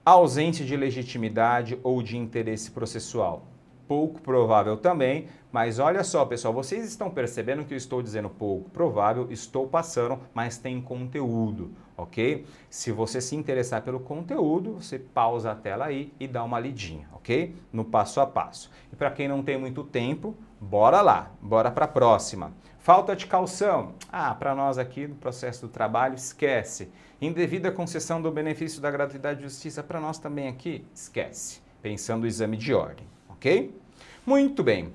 Ausência de legitimidade ou de interesse processual. Pouco provável também, mas olha só, pessoal, vocês estão percebendo que eu estou dizendo pouco provável, estou passando, mas tem conteúdo, ok? Se você se interessar pelo conteúdo, você pausa a tela aí e dá uma lidinha, ok? No passo a passo. E para quem não tem muito tempo, bora lá, bora para a próxima. Falta de caução. Para nós aqui no processo do trabalho, esquece. Indevida concessão do benefício da gratuidade de justiça, para nós também aqui, esquece. Pensando o exame de ordem, ok? Muito bem.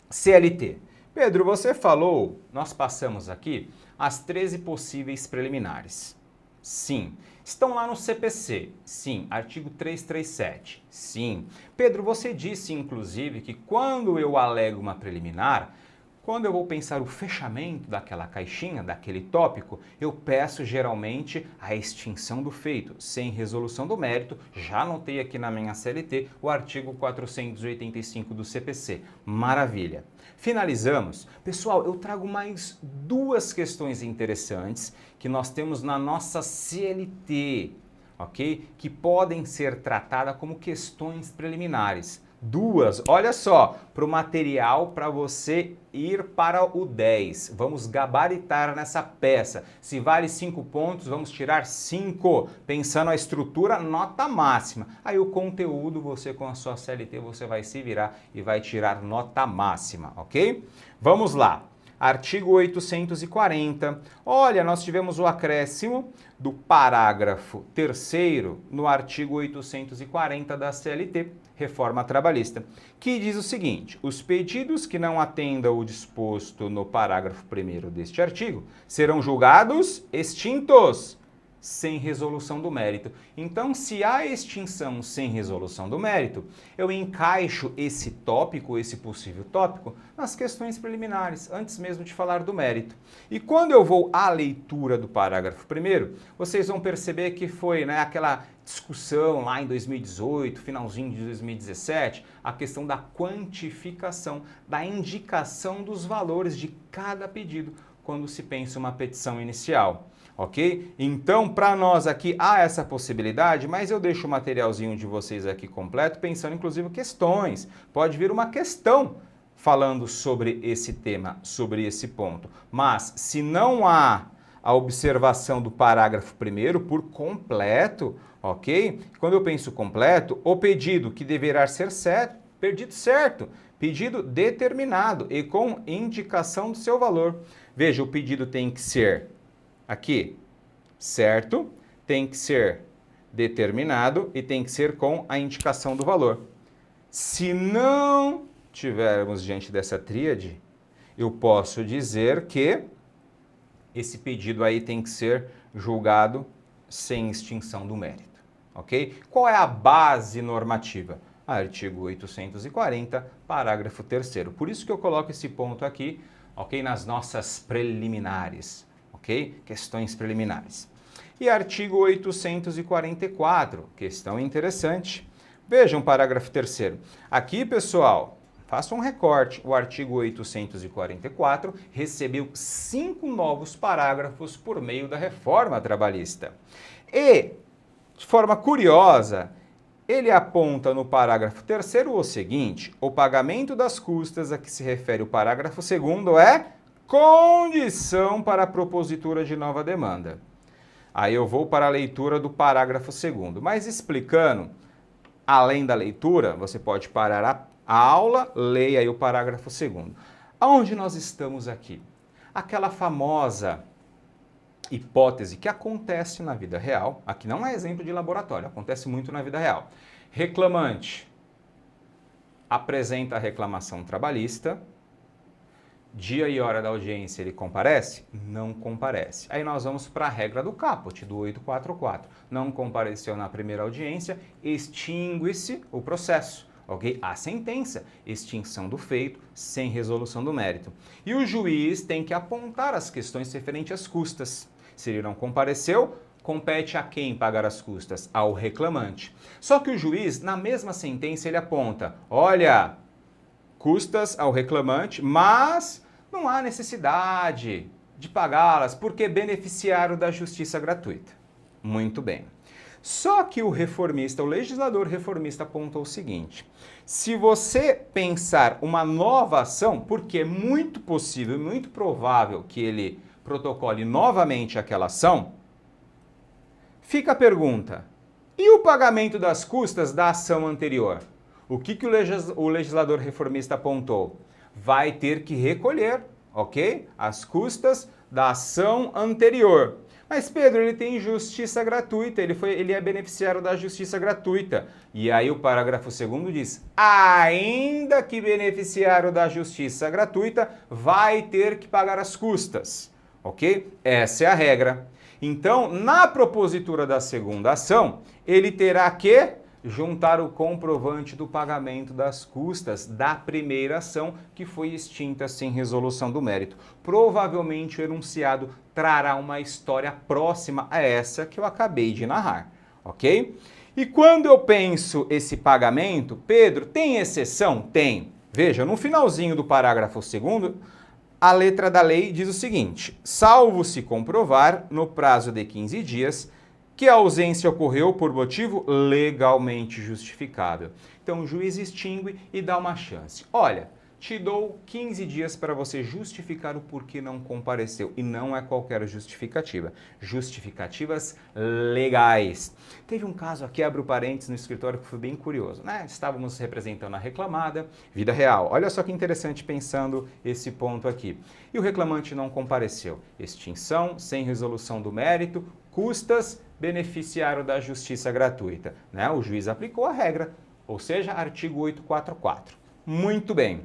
CLT. Pedro, você falou, nós passamos aqui as 13 possíveis preliminares. Sim. Estão lá no CPC? Sim. Artigo 337? Sim. Pedro, você disse, inclusive, que quando eu alego uma preliminar, quando eu vou pensar o fechamento daquela caixinha, daquele tópico, eu peço geralmente a extinção do feito, sem resolução do mérito. Já anotei aqui na minha CLT o artigo 485 do CPC. Maravilha! Finalizamos. Pessoal, eu trago mais duas questões interessantes que nós temos na nossa CLT, ok? Que podem ser tratadas como questões preliminares. Duas, olha só, para o material para você ir para o 10. Vamos gabaritar nessa peça. Se vale 5 pontos, vamos tirar 5. Pensando a estrutura, nota máxima. Aí o conteúdo, você com a sua CLT, você vai se virar e vai tirar nota máxima, ok? Vamos lá. Artigo 840. Olha, nós tivemos o acréscimo do parágrafo 3º no artigo 840 da CLT, Reforma Trabalhista, que diz o seguinte: os pedidos que não atendam o disposto no parágrafo 1º deste artigo serão julgados extintos, sem resolução do mérito. Então, se há extinção sem resolução do mérito, eu encaixo esse tópico, esse possível tópico, nas questões preliminares, antes mesmo de falar do mérito. E quando eu vou à leitura do parágrafo 1º, vocês vão perceber que foi aquela discussão lá em 2018, finalzinho de 2017, a questão da quantificação, da indicação dos valores de cada pedido, quando se pensa uma petição inicial. Ok? Então, para nós aqui há essa possibilidade, mas eu deixo o materialzinho de vocês aqui completo, pensando inclusive questões. Pode vir uma questão falando sobre esse tema, sobre esse ponto. Mas, se não há a observação do parágrafo 1º por completo, ok? Quando eu penso completo, o pedido que deverá ser certo, pedido determinado e com indicação do seu valor. Veja, o pedido tem que ser aqui, certo? Tem que ser determinado e tem que ser com a indicação do valor. Se não tivermos diante dessa tríade, eu posso dizer que esse pedido aí tem que ser julgado sem extinção do mérito, ok? Qual é a base normativa? Artigo 840, parágrafo 3º. Por isso que eu coloco esse ponto aqui, ok? Nas nossas preliminares. Ok? Questões preliminares. E artigo 844, questão interessante. Vejam o parágrafo 3º. Aqui, pessoal, faça um recorte. O artigo 844 recebeu 5 novos parágrafos por meio da reforma trabalhista. E, de forma curiosa, ele aponta no parágrafo 3º o seguinte: o pagamento das custas a que se refere o parágrafo 2º é condição para a propositura de nova demanda. Aí eu vou para a leitura do parágrafo 2º, mas explicando, além da leitura, você pode parar a aula, leia aí o parágrafo 2º. Aonde nós estamos aqui? Aquela famosa hipótese que acontece na vida real, aqui não é exemplo de laboratório, acontece muito na vida real. Reclamante apresenta a reclamação trabalhista, dia e hora da audiência, ele comparece? Não comparece. Aí nós vamos para a regra do caput, do 844. Não compareceu na primeira audiência, extingue-se o processo. Ok? A sentença, extinção do feito, sem resolução do mérito. E o juiz tem que apontar as questões referentes às custas. Se ele não compareceu, compete a quem pagar as custas? Ao reclamante. Só que o juiz, na mesma sentença, ele aponta, olha, custas ao reclamante, mas não há necessidade de pagá-las porque beneficiaram da justiça gratuita. Muito bem. Só que o reformista, o legislador reformista apontou o seguinte, se você pensar uma nova ação, porque é muito possível, muito provável que ele protocole novamente aquela ação, fica a pergunta, e o pagamento das custas da ação anterior? O que o legislador reformista apontou? Vai ter que recolher, ok? As custas da ação anterior. Mas Pedro, ele tem justiça gratuita, ele é beneficiário da justiça gratuita. E aí o parágrafo 2º diz, ainda que beneficiário da justiça gratuita, vai ter que pagar as custas, ok? Essa é a regra. Então, na propositura da segunda ação, ele terá que juntar o comprovante do pagamento das custas da primeira ação que foi extinta sem resolução do mérito. Provavelmente o enunciado trará uma história próxima a essa que eu acabei de narrar, ok? E quando eu penso esse pagamento, Pedro, tem exceção? Tem. Veja, no finalzinho do parágrafo 2º, a letra da lei diz o seguinte, salvo se comprovar no prazo de 15 dias que a ausência ocorreu por motivo legalmente justificável. Então o juiz extingue e dá uma chance. Olha, te dou 15 dias para você justificar o porquê não compareceu. E não é qualquer justificativa. Justificativas legais. Teve um caso aqui, abro parênteses, no escritório que foi bem curioso, né? Estávamos representando a reclamada, vida real. Olha só que interessante pensando esse ponto aqui. E o reclamante não compareceu. Extinção, sem resolução do mérito, custas, beneficiário da justiça gratuita, né? O juiz aplicou a regra, ou seja, artigo 844. Muito bem.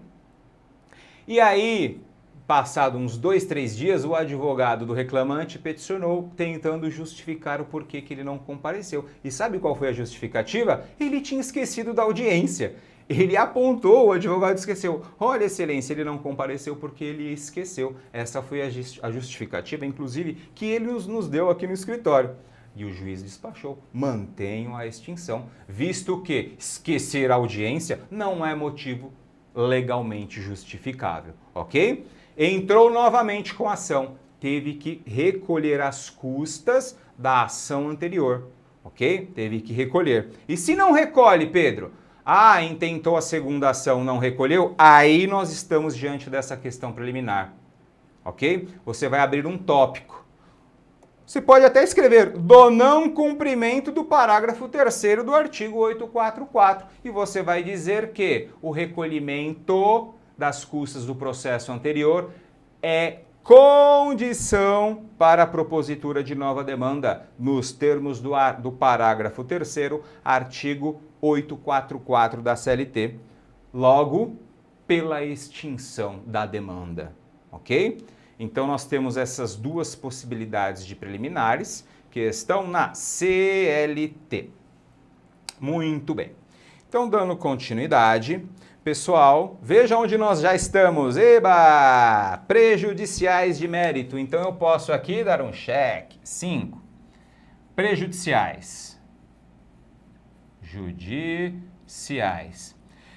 E aí, passado uns 2, 3 dias, o advogado do reclamante peticionou tentando justificar o porquê que ele não compareceu. E sabe qual foi a justificativa? Ele tinha esquecido da audiência. Ele apontou, o advogado esqueceu. Olha, excelência, ele não compareceu porque ele esqueceu. Essa foi a justificativa, inclusive, que ele nos deu aqui no escritório. E o juiz despachou, mantenham a extinção, visto que esquecer a audiência não é motivo legalmente justificável, ok? Entrou novamente com a ação, teve que recolher as custas da ação anterior, ok? Teve que recolher. E se não recolhe, Pedro? Ah, intentou a segunda ação, não recolheu? Aí nós estamos diante dessa questão preliminar, ok? Você vai abrir um tópico. Você pode até escrever do não cumprimento do parágrafo 3º do artigo 844 e você vai dizer que o recolhimento das custas do processo anterior é condição para a propositura de nova demanda nos termos do parágrafo 3º, artigo 844 da CLT, logo pela extinção da demanda, ok? Então, nós temos essas duas possibilidades de preliminares que estão na CLT. Muito bem. Então, dando continuidade, pessoal, veja onde nós já estamos. Eba! Prejudiciais de mérito. Então, eu posso aqui dar um cheque. 5. Prejudiciais. Judiciais.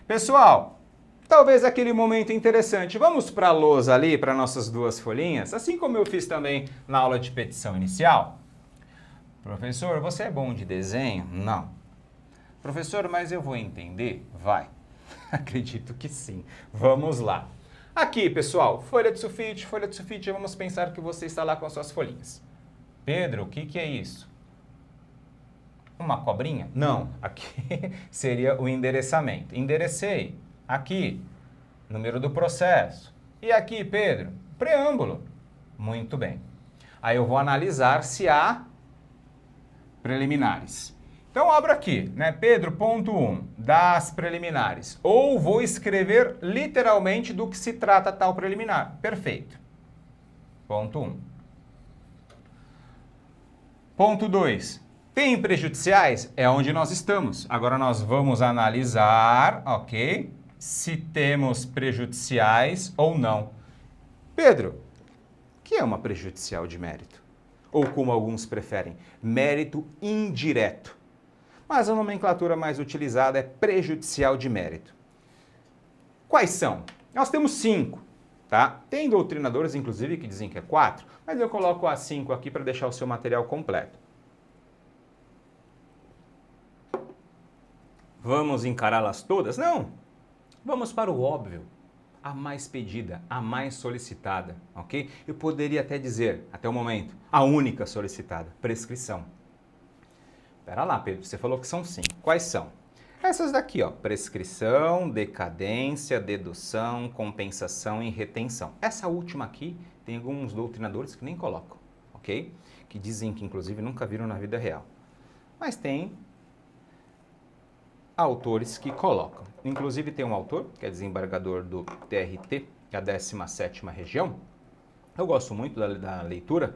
Pessoal, talvez aquele momento interessante. Vamos para a lousa ali, para nossas duas folhinhas, assim como eu fiz também na aula de petição inicial. Professor, você é bom de desenho? Não. Professor, mas eu vou entender? Vai. Acredito que sim. Vamos lá. Aqui, pessoal, folha de sulfite, vamos pensar que você está lá com as suas folhinhas. Pedro, o que é isso? Uma cobrinha? Não. Aqui seria o endereçamento. Enderecei. Aqui, número do processo. E aqui, Pedro, preâmbulo. Muito bem. Aí eu vou analisar se há preliminares. Então, abro aqui, né? Pedro, ponto 1, das preliminares. Ou vou escrever literalmente do que se trata tal preliminar. Perfeito. Ponto 1. Ponto 2. Tem prejudiciais? É onde nós estamos. Agora nós vamos analisar, ok? Se temos prejudiciais ou não. Pedro, o que é uma prejudicial de mérito? Ou como alguns preferem, mérito indireto. Mas a nomenclatura mais utilizada é prejudicial de mérito. Quais são? Nós temos 5, tá? Tem doutrinadores, inclusive, que dizem que é 4, mas eu coloco as 5 aqui para deixar o seu material completo. Vamos encará-las todas? Não. Vamos para o óbvio. A mais pedida, a mais solicitada, ok? Eu poderia até dizer, até o momento, a única solicitada, prescrição. Espera lá, Pedro, você falou que são 5. Quais são? Essas daqui, ó, prescrição, decadência, dedução, compensação e retenção. Essa última aqui, tem alguns doutrinadores que nem colocam, ok? Que dizem que, inclusive, nunca viram na vida real. Mas tem autores que colocam. Inclusive tem um autor, que é desembargador do TRT, que é a 17ª região. Eu gosto muito da leitura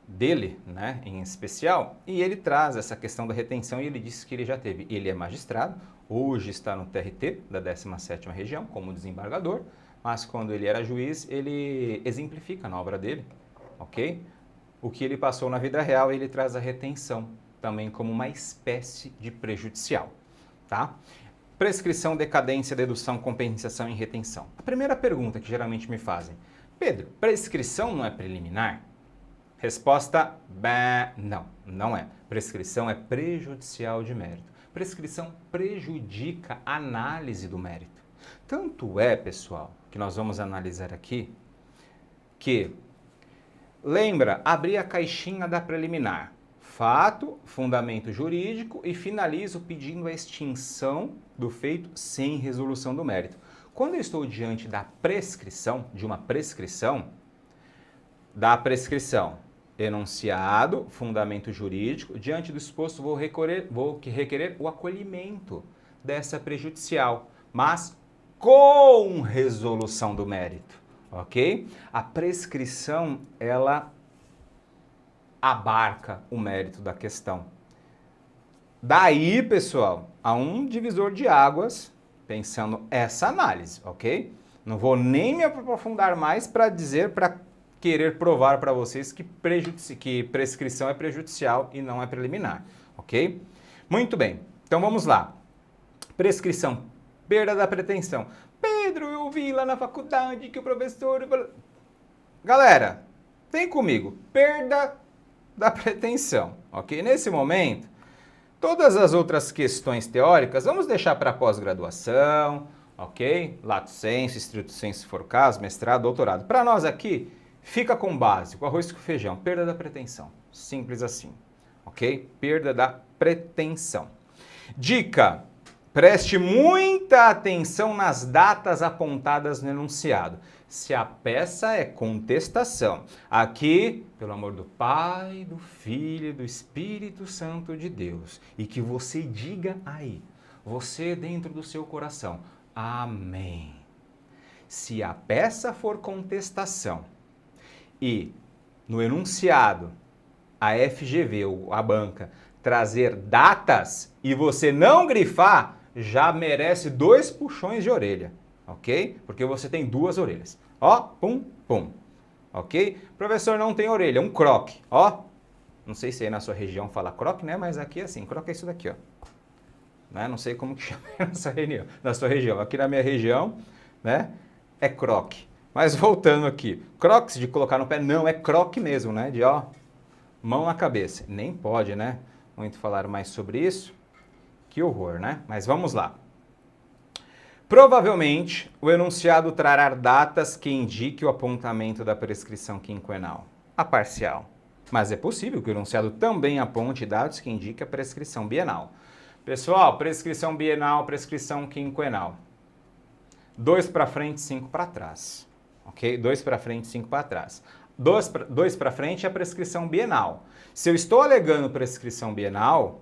dele, né, em especial, e ele traz essa questão da retenção e ele disse que ele já teve. Ele é magistrado, hoje está no TRT da 17ª região como desembargador, mas quando ele era juiz, ele exemplifica na obra dele, ok? O que ele passou na vida real, ele traz a retenção também como uma espécie de prejudicial, tá? Prescrição, decadência, dedução, compensação e retenção. A primeira pergunta que geralmente me fazem, Pedro, prescrição não é preliminar? Resposta, não, não é. Prescrição é prejudicial de mérito. Prescrição prejudica a análise do mérito. Tanto é, pessoal, que nós vamos analisar aqui, que, lembra, abrir a caixinha da preliminar. Fato, fundamento jurídico e finalizo pedindo a extinção do feito sem resolução do mérito. Quando eu estou diante da prescrição, de uma prescrição, da prescrição, enunciado, fundamento jurídico, diante do exposto vou requerer o acolhimento dessa prejudicial, mas com resolução do mérito, ok? A prescrição, ela abarca o mérito da questão. Daí, pessoal, há um divisor de águas pensando essa análise, ok? Não vou nem me aprofundar mais para dizer, para querer provar para vocês que prescrição é prejudicial e não é preliminar, ok? Muito bem, então vamos lá. Prescrição, perda da pretensão. Pedro, eu vi lá na faculdade que o professor... Galera, vem comigo, perda da pretensão, ok? Nesse momento, todas as outras questões teóricas, vamos deixar para pós-graduação, ok? Lato sensu, estrito sensu se for o caso, mestrado, doutorado. Para nós aqui, fica com básico, arroz com feijão, perda da pretensão. Simples assim, ok? Perda da pretensão. Dica, preste muita atenção nas datas apontadas no enunciado. Se a peça é contestação, aqui, pelo amor do Pai, do Filho e do Espírito Santo de Deus, e que você diga aí, você dentro do seu coração, amém. Se a peça for contestação e no enunciado a FGV, ou a banca, trazer datas e você não grifar, já merece 2 puxões de orelha. Ok? Porque você tem 2 orelhas. Ó, pum, pum. Ok? Professor, não tem orelha, um croque. Ó, não sei se aí na sua região fala croque, né? Mas aqui é assim, croque é isso daqui, ó. Né? Não sei como que chama na sua região. Aqui na minha região, né? É croque. Mas voltando aqui. Croques de colocar no pé, não, é croque mesmo, né? De, ó, mão na cabeça. Nem pode, né? Muito falar mais sobre isso. Que horror, né? Mas vamos lá. Provavelmente, o enunciado trará datas que indiquem o apontamento da prescrição quinquenal. A parcial. Mas é possível que o enunciado também aponte dados que indiquem a prescrição bienal. Pessoal, prescrição bienal, prescrição quinquenal. 2 para frente, 5 para trás. Ok? 2 para frente, 5 para trás. 2 para frente é a prescrição bienal. Se eu estou alegando prescrição bienal,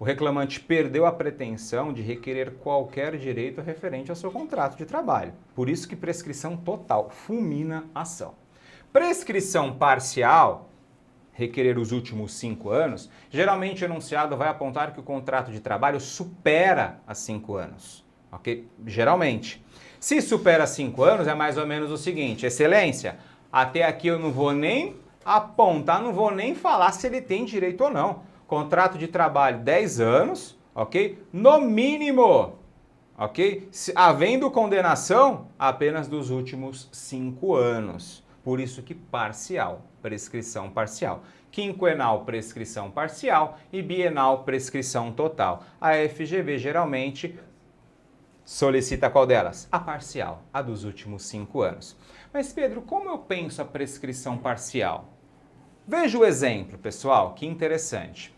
o reclamante perdeu a pretensão de requerer qualquer direito referente ao seu contrato de trabalho. Por isso que prescrição total fulmina a ação. Prescrição parcial, requerer os últimos 5 anos, geralmente o enunciado vai apontar que o contrato de trabalho supera as 5 anos, ok? Geralmente. Se supera 5 anos, é mais ou menos o seguinte: excelência, até aqui eu não vou nem apontar, não vou nem falar se ele tem direito ou não. Contrato de trabalho 10 anos, ok? No mínimo, ok? Havendo condenação, apenas dos últimos 5 anos. Por isso que parcial, prescrição parcial. Quinquenal, prescrição parcial e bienal, prescrição total. A FGV geralmente solicita qual delas? A parcial, a dos últimos 5 anos. Mas Pedro, como eu penso a prescrição parcial? Veja o exemplo, pessoal, que interessante.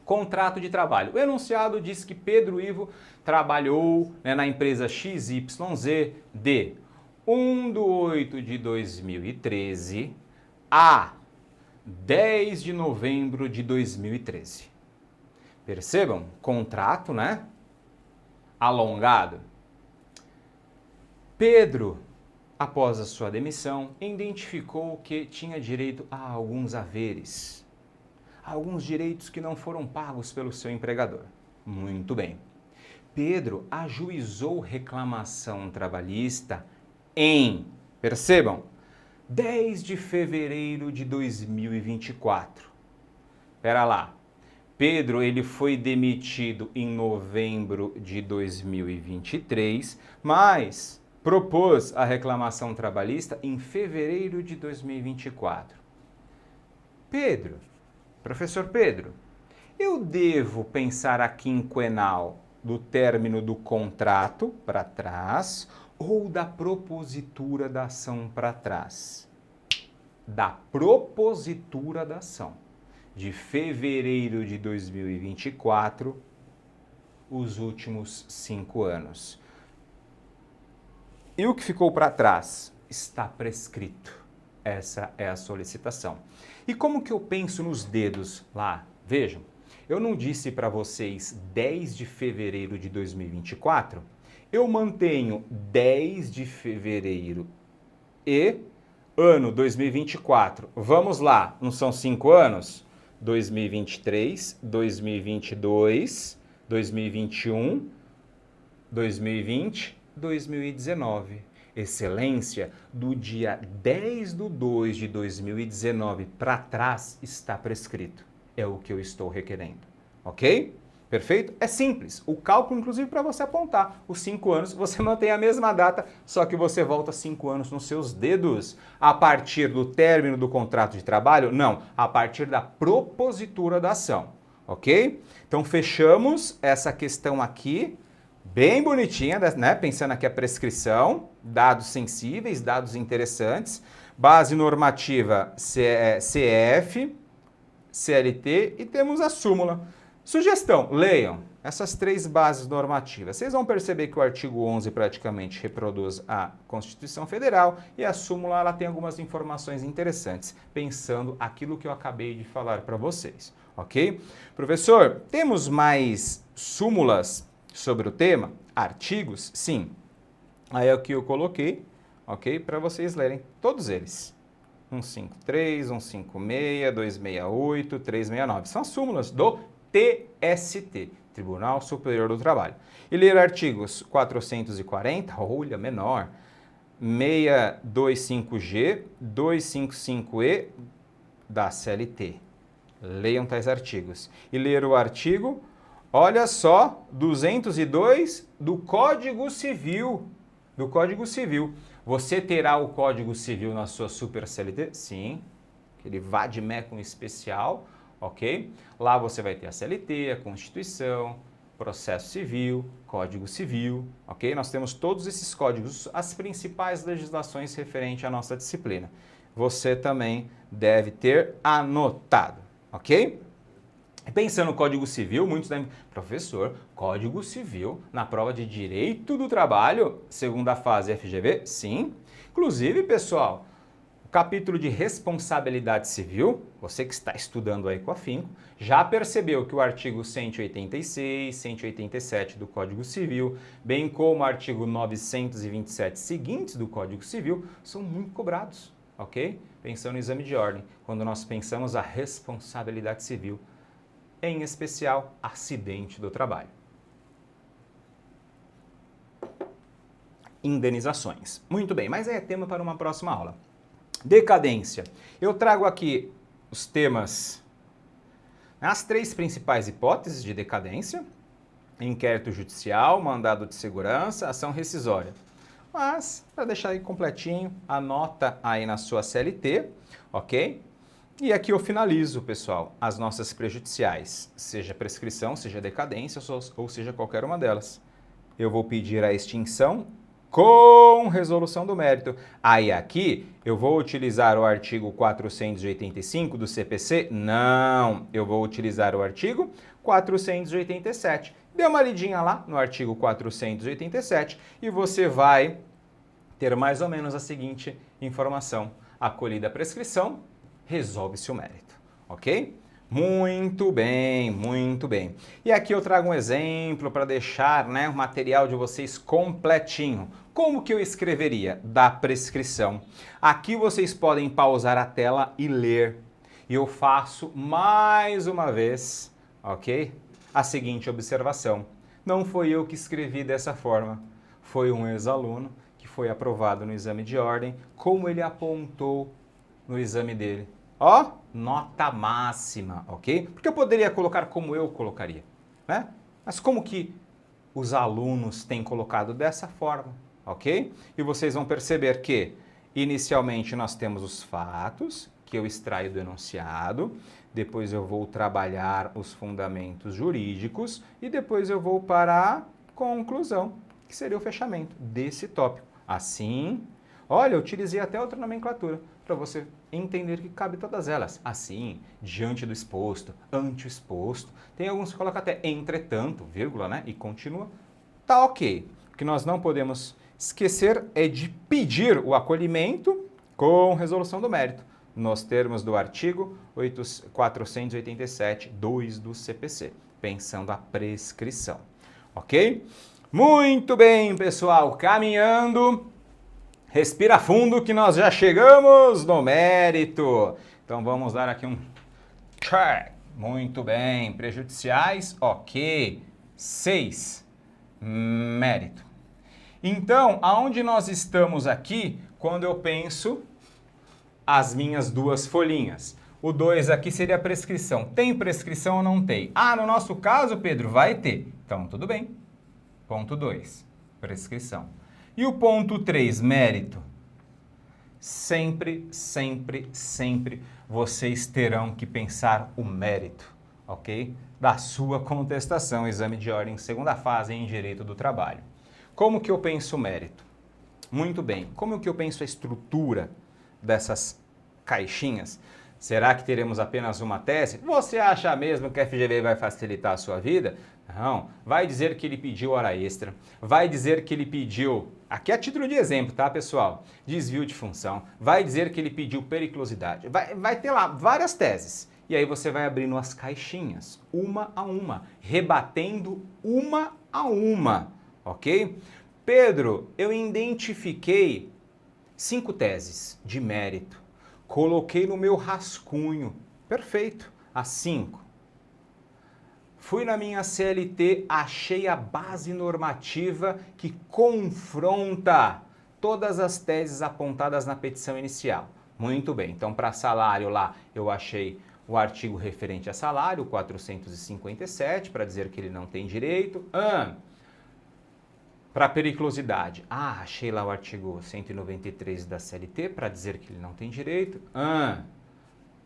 Contrato de trabalho. O enunciado diz que Pedro Ivo trabalhou, na empresa XYZ de 1/8/2013 a 10 de novembro de 2013. Percebam? Contrato, alongado. Pedro, após a sua demissão, identificou que tinha direito a alguns haveres, alguns direitos que não foram pagos pelo seu empregador. Muito bem. Pedro ajuizou reclamação trabalhista percebam, 10 de fevereiro de 2024. Espera lá. Pedro, ele foi demitido em novembro de 2023, mas propôs a reclamação trabalhista em fevereiro de 2024. Pedro, professor Pedro, eu devo pensar a quinquenal do término do contrato para trás ou da propositura da ação para trás? Da propositura da ação. De fevereiro de 2024, os últimos 5 anos. E o que ficou para trás? Está prescrito. Essa é a solicitação. E como que eu penso nos dedos lá? Vejam, eu não disse para vocês 10 de fevereiro de 2024? Eu mantenho 10 de fevereiro e ano 2024. Vamos lá, não são 5 anos? 2023, 2022, 2021, 2020, 2019. Excelência, do dia 10/2 de 2019 para trás está prescrito. É o que eu estou requerendo, ok? Perfeito? É simples. O cálculo, inclusive, para você apontar os 5 anos, você mantém a mesma data, só que você volta 5 anos nos seus dedos. A partir do término do contrato de trabalho? Não, a partir da propositura da ação, ok? Então, fechamos essa questão aqui, bem bonitinha, pensando aqui a prescrição, dados sensíveis, dados interessantes, base normativa CF, CLT e temos a súmula. Sugestão, leiam essas 3 bases normativas. Vocês vão perceber que o artigo 11 praticamente reproduz a Constituição Federal e a súmula ela tem algumas informações interessantes, pensando aquilo que eu acabei de falar para vocês, ok? Professor, temos mais súmulas sobre o tema? Artigos? Sim. Aí é o que eu coloquei, ok? Para vocês lerem todos eles. 153, 156, 268, 369. São as súmulas do TST, Tribunal Superior do Trabalho. E ler artigos 440, olha, menor, 625G, 255E da CLT. Leiam tais artigos. E ler o artigo, olha só, 202 do Código Civil. Do Código Civil. Você terá o Código Civil na sua Super CLT? Sim, aquele vade-mecum especial, ok? Lá você vai ter a CLT, a Constituição, Processo Civil, Código Civil, ok? Nós temos todos esses códigos, as principais legislações referentes à nossa disciplina. Você também deve ter anotado, ok? Pensando no Código Civil, muitos devem... Professor, Código Civil na prova de Direito do Trabalho, segunda fase FGV? Sim. Inclusive, pessoal, capítulo de responsabilidade civil, você que está estudando aí com afinco, já percebeu que o artigo 186, 187 do Código Civil, bem como o artigo 927 seguintes do Código Civil, são muito cobrados, ok? Pensando no exame de ordem, quando nós pensamos a responsabilidade civil, em especial acidente do trabalho. Indenizações. Muito bem, mas é tema para uma próxima aula. Decadência. Eu trago aqui os temas, as 3 principais hipóteses de decadência: inquérito judicial, mandado de segurança, ação rescisória. Mas, para deixar aí completinho, anota aí na sua CLT, ok? E aqui eu finalizo, pessoal, as nossas prejudiciais, seja prescrição, seja decadência, ou seja qualquer uma delas. Eu vou pedir a extinção com resolução do mérito. Aí aqui eu vou utilizar o artigo 485 do CPC? Não, eu vou utilizar o artigo 487. Dê uma lidinha lá no artigo 487 e você vai ter mais ou menos a seguinte informação: acolhida a prescrição, resolve-se o mérito, ok? Muito bem, muito bem. E aqui eu trago um exemplo para deixar, o material de vocês completinho. Como que eu escreveria da prescrição? Aqui vocês podem pausar a tela e ler. E eu faço mais uma vez, ok? A seguinte observação: não foi eu que escrevi dessa forma, foi um ex-aluno que foi aprovado no exame de ordem, como ele apontou no exame dele. Ó, nota máxima, ok? Porque eu poderia colocar como eu colocaria, né? Mas como que os alunos têm colocado dessa forma, ok? E vocês vão perceber que, inicialmente, nós temos os fatos, que eu extraio do enunciado, depois eu vou trabalhar os fundamentos jurídicos e depois eu vou para a conclusão, que seria o fechamento desse tópico. Assim, olha, eu utilizei até outra nomenclatura para você entender que cabe todas elas. Assim, diante do exposto, ante o exposto. Tem alguns que colocam até entretanto, vírgula, né? E continua. Tá ok. O que nós não podemos esquecer é de pedir o acolhimento com resolução do mérito, nos termos do artigo 487, 2 do CPC, pensando a prescrição. Ok? Muito bem, pessoal. Caminhando. Respira fundo que nós já chegamos no mérito. Então vamos dar aqui um check. Muito bem. Prejudiciais, ok. 6. Mérito. Então, aonde nós estamos aqui quando eu penso as minhas 2 folhinhas? O 2 aqui seria a prescrição. Tem prescrição ou não tem? Ah, no nosso caso, Pedro, vai ter. Então, tudo bem. Ponto 2, prescrição. E o ponto 3, mérito? Sempre, sempre, sempre vocês terão que pensar o mérito, ok? Da sua contestação, exame de ordem, segunda fase em direito do trabalho. Como que eu penso o mérito? Muito bem. Como que eu penso a estrutura dessas caixinhas? Será que teremos apenas uma tese? Você acha mesmo que a FGV vai facilitar a sua vida? Não. Vai dizer que ele pediu hora extra, vai dizer que ele pediu, aqui é a título de exemplo, tá, pessoal? Desvio de função, vai dizer que ele pediu periculosidade, vai ter lá várias teses. E aí você vai abrindo as caixinhas, uma a uma, rebatendo uma a uma, ok? Pedro, eu identifiquei 5 teses de mérito, coloquei no meu rascunho, perfeito, as 5. Fui na minha CLT, achei a base normativa que confronta todas as teses apontadas na petição inicial. Muito bem, então para salário lá eu achei o artigo referente a salário, 457, para dizer que ele não tem direito. Para periculosidade, achei lá o artigo 193 da CLT para dizer que ele não tem direito.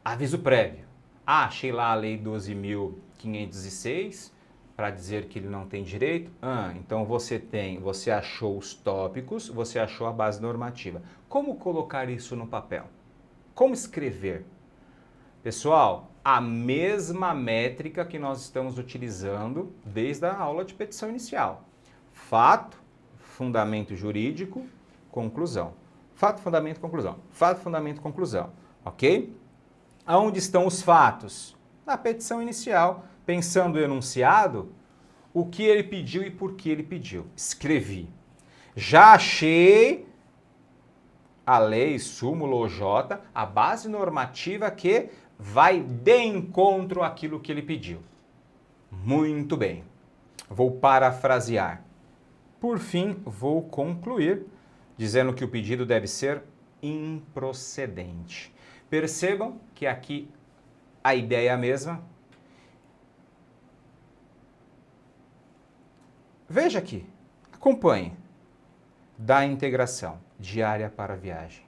Aviso prévio. Achei lá a lei 12.506 para dizer que ele não tem direito. Então você achou os tópicos, você achou a base normativa. Como colocar isso no papel? Como escrever? Pessoal, a mesma métrica que nós estamos utilizando desde a aula de petição inicial. Fato, fundamento jurídico, conclusão. Fato, fundamento, conclusão. Fato, fundamento, conclusão. Ok? Aonde estão os fatos? Na petição inicial, pensando o enunciado, o que ele pediu e por que ele pediu. Escrevi. Já achei a lei, súmula ou J, a base normativa que vai de encontro àquilo que ele pediu. Muito bem. Vou parafrasear. Por fim, vou concluir dizendo que o pedido deve ser improcedente. Percebam que aqui a ideia é a mesma. Veja aqui, acompanhe. Da integração, diária para viagem.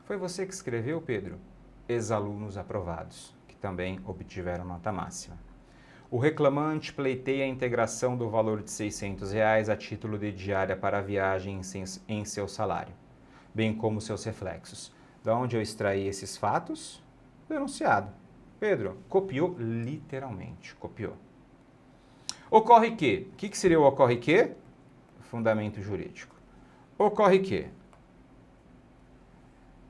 Foi você que escreveu, Pedro? Ex-alunos aprovados, que também obtiveram nota máxima. O reclamante pleiteia a integração do valor de R$ 600 a título de diária para viagem em seu salário, bem como seus reflexos. De onde eu extraí esses fatos? Do enunciado. Pedro, copiou literalmente, copiou. Ocorre que, o que seria o ocorre que? Fundamento jurídico. Ocorre que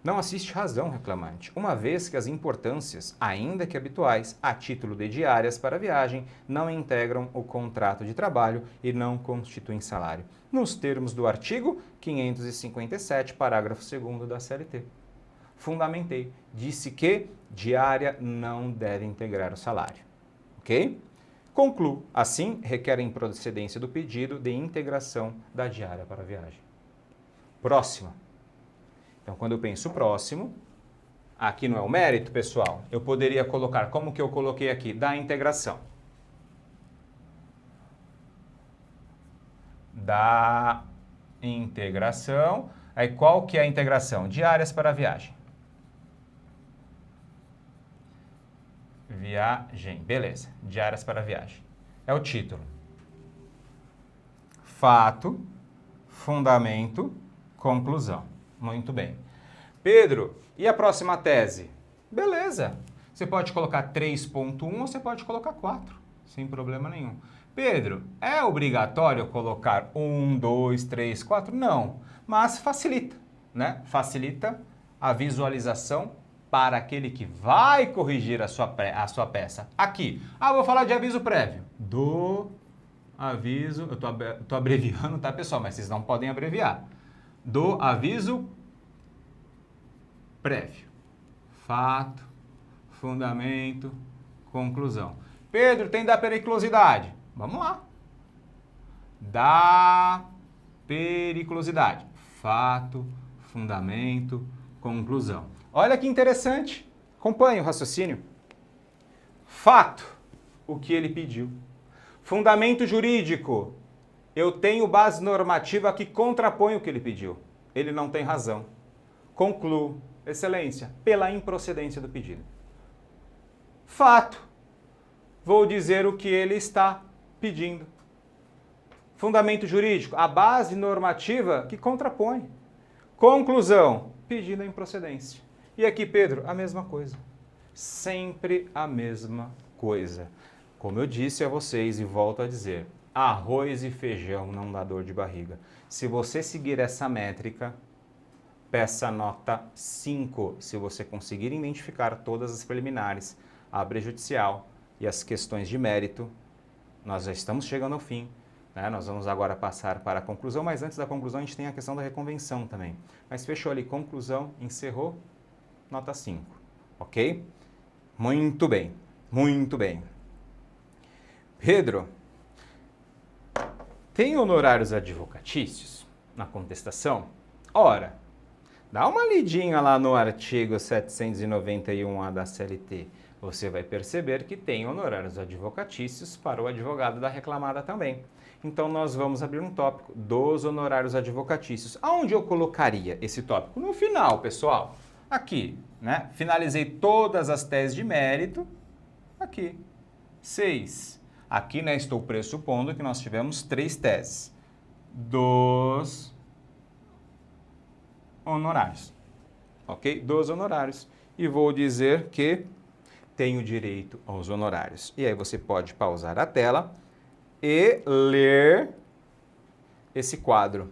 não assiste razão reclamante, uma vez que as importâncias, ainda que habituais, a título de diárias para viagem, não integram o contrato de trabalho e não constituem salário, nos termos do artigo 557, parágrafo 2º da CLT. Fundamentei, disse que diária não deve integrar o salário. Ok? Concluo, assim, requer a improcedência do pedido de integração da diária para viagem. Próxima. Então, quando eu penso próximo, aqui não é o mérito, pessoal, eu poderia colocar, como que eu coloquei aqui, da integração. Da integração. Aí, qual que é a integração? Diárias para viagem. Viagem, beleza. Diárias para viagem. É o título. Fato, fundamento, conclusão. Muito bem. Pedro, e a próxima tese? Beleza. Você pode colocar 3.1 ou você pode colocar 4, sem problema nenhum. Pedro, é obrigatório colocar 1, 2, 3, 4? Não, mas facilita, né? Facilita a visualização para aquele que vai corrigir a sua peça. Aqui, vou falar de aviso prévio. Do aviso, eu tô abreviando, tá, pessoal? Mas vocês não podem abreviar. Do aviso prévio. Fato, fundamento, conclusão. Pedro, tem da periculosidade. Vamos lá. Da periculosidade. Fato, fundamento, conclusão. Olha que interessante. Acompanhe o raciocínio. Fato, o que ele pediu. Fundamento jurídico. Eu tenho base normativa que contrapõe o que ele pediu. Ele não tem razão. Concluo, excelência, pela improcedência do pedido. Fato. Vou dizer o que ele está pedindo. Fundamento jurídico, a base normativa que contrapõe. Conclusão, pedindo a improcedência. E aqui, Pedro, a mesma coisa. Sempre a mesma coisa. Como eu disse a vocês e volto a dizer, arroz e feijão não dá dor de barriga. Se você seguir essa métrica, peça nota 5. Se você conseguir identificar todas as preliminares, a prejudicial e as questões de mérito, nós já estamos chegando ao fim. Né? Nós vamos agora passar para a conclusão, mas antes da conclusão a gente tem a questão da reconvenção também. Mas fechou ali, conclusão, encerrou, nota 5. Ok? Muito bem, muito bem. Pedro, tem honorários advocatícios na contestação? Ora, dá uma lidinha lá no artigo 791-A da CLT. Você vai perceber que tem honorários advocatícios para o advogado da reclamada também. Então, nós vamos abrir um tópico dos honorários advocatícios. Aonde eu colocaria esse tópico? No final, pessoal. Aqui, né? Finalizei todas as teses de mérito. Aqui. 6. Aqui, né, estou pressupondo que nós tivemos 3 teses. Dos honorários. Ok? Dos honorários. E vou dizer que tenho direito aos honorários. E aí você pode pausar a tela e ler esse quadro.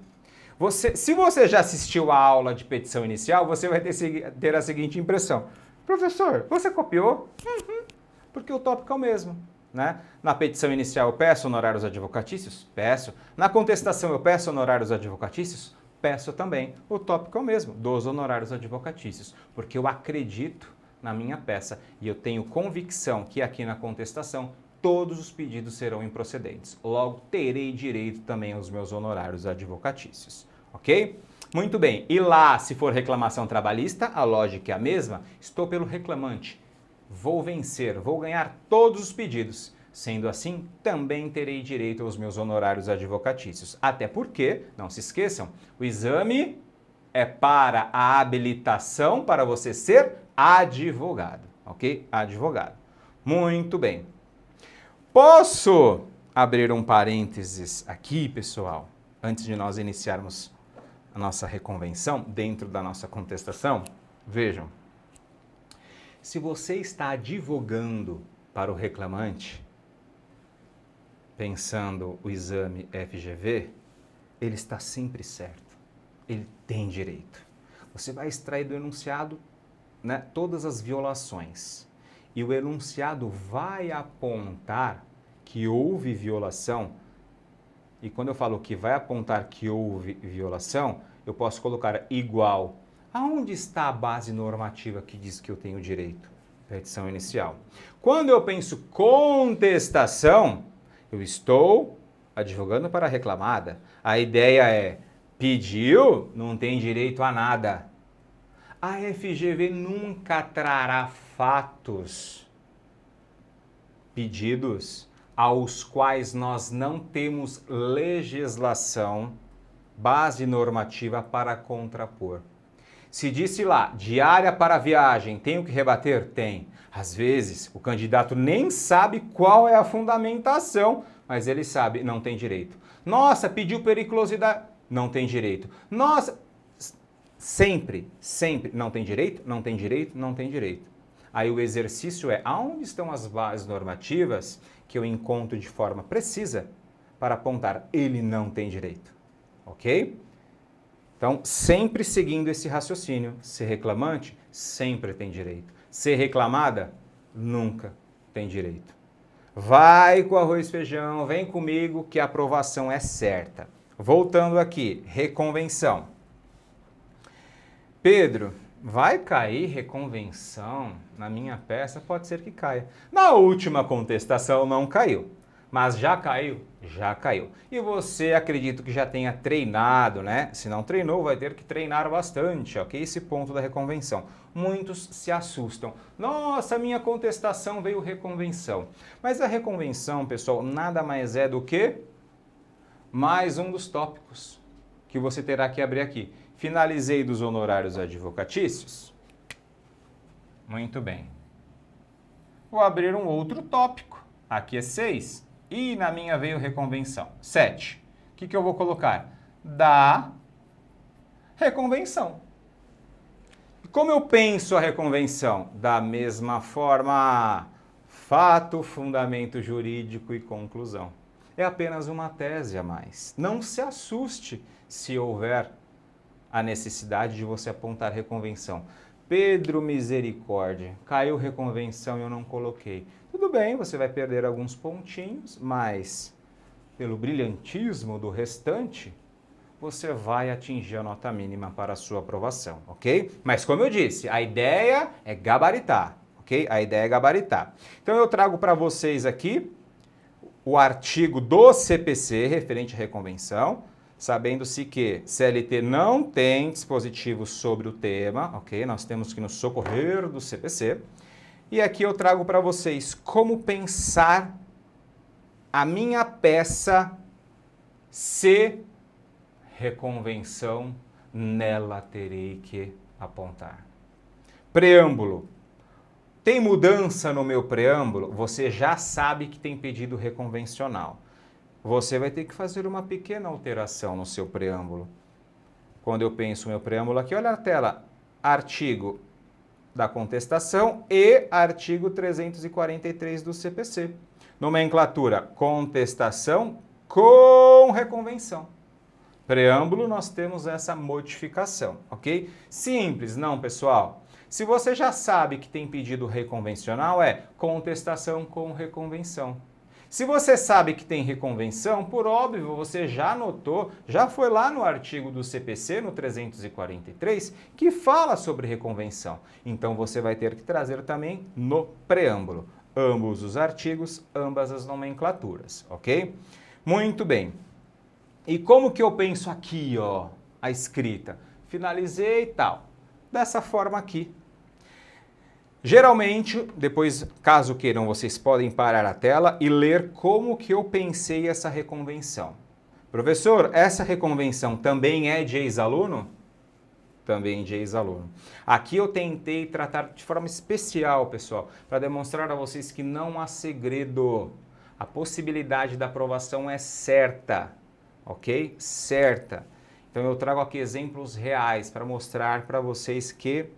Se você já assistiu a aula de petição inicial, você vai ter a seguinte impressão. Professor, você copiou? Porque o tópico é o mesmo. Né? Na petição inicial eu peço honorários advocatícios? Peço. Na contestação eu peço honorários advocatícios? Peço também. O tópico é o mesmo, dos honorários advocatícios. Porque eu acredito na minha peça e eu tenho convicção que aqui na contestação todos os pedidos serão improcedentes. Logo, terei direito também aos meus honorários advocatícios. Ok? Muito bem. E lá, se for reclamação trabalhista, a lógica é a mesma. Estou pelo reclamante. Vou vencer, vou ganhar todos os pedidos. Sendo assim, também terei direito aos meus honorários advocatícios. Até porque, não se esqueçam, o exame é para a habilitação para você ser advogado, ok? Advogado. Muito bem. Posso abrir um parênteses aqui, pessoal, antes de nós iniciarmos a nossa reconvenção dentro da nossa contestação? Vejam. Se você está advogando para o reclamante, pensando o exame FGV, ele está sempre certo. Ele tem direito. Você vai extrair do enunciado, né, todas as violações. E o enunciado vai apontar que houve violação. E quando eu falo que vai apontar que houve violação, eu posso colocar igual. Aonde está a base normativa que diz que eu tenho direito? Petição inicial. Quando eu penso contestação, eu estou advogando para a reclamada. A ideia é, pediu, não tem direito a nada. A FGV nunca trará fatos, pedidos, aos quais nós não temos legislação, base normativa para contrapor. Se disse lá, diária para viagem, tenho que rebater? Tem. Às vezes, o candidato nem sabe qual é a fundamentação, mas ele sabe, não tem direito. Nossa, pediu periculosidade, não tem direito. Nossa, sempre, não tem direito, não tem direito, não tem direito. Aí o exercício é, aonde estão as bases normativas que eu encontro de forma precisa para apontar, ele não tem direito, ok? Então, sempre seguindo esse raciocínio, ser reclamante sempre tem direito. Ser reclamada, nunca tem direito. Vai com arroz e feijão, vem comigo que a aprovação é certa. Voltando aqui, reconvenção. Pedro, vai cair reconvenção na minha peça? Pode ser que caia. Na última contestação não caiu, mas já caiu? Já caiu. E você, acredito que já tenha treinado, né? Se não treinou, vai ter que treinar bastante, ok? Esse ponto da reconvenção. Muitos se assustam. Nossa, minha contestação veio reconvenção. Mas a reconvenção, pessoal, nada mais é do que mais um dos tópicos que você terá que abrir aqui. Finalizei dos honorários advocatícios? Muito bem. Vou abrir um outro tópico. Aqui é 6. E na minha veio reconvenção. 7. O que eu vou colocar? Da reconvenção. Como eu penso a reconvenção? Da mesma forma, fato, fundamento jurídico e conclusão. É apenas uma tese a mais. Não se assuste se houver a necessidade de você apontar reconvenção. Pedro, misericórdia, caiu reconvenção e eu não coloquei. Tudo bem, você vai perder alguns pontinhos, mas pelo brilhantismo do restante, você vai atingir a nota mínima para a sua aprovação, ok? Mas como eu disse, a ideia é gabaritar, ok? A ideia é gabaritar. Então eu trago para vocês aqui o artigo do CPC referente à reconvenção, sabendo-se que CLT não tem dispositivo sobre o tema, ok? Nós temos que nos socorrer do CPC. E aqui eu trago para vocês como pensar a minha peça se reconvenção nela terei que apontar. Preâmbulo. Tem mudança no meu preâmbulo? Você já sabe que tem pedido reconvencional. Você vai ter que fazer uma pequena alteração no seu preâmbulo. Quando eu penso no meu preâmbulo aqui, olha a tela, artigo da contestação e artigo 343 do Nomenclatura, contestação com reconvenção. preâmbulo, nós temos essa modificação, ok? Simples, não, pessoal? Se você já sabe que tem pedido reconvencional, é contestação com reconvenção. Se você sabe que tem reconvenção, por óbvio, você já notou, já foi lá no artigo do CPC, no 343, que fala sobre reconvenção. Então você vai ter que trazer também no preâmbulo. Ambos os artigos, ambas as nomenclaturas, ok? Muito bem. E como que eu penso aqui, ó, a escrita? Finalizei e tal. Dessa forma aqui. Geralmente, depois, caso queiram, vocês podem parar a tela e ler como que eu pensei essa reconvenção. Professor, essa reconvenção também é de ex-aluno? Também de ex-aluno. Aqui eu tentei tratar de forma especial, pessoal, para demonstrar a vocês que não há segredo. A possibilidade da aprovação é certa, ok? Certa. Então eu trago aqui exemplos reais para mostrar para vocês que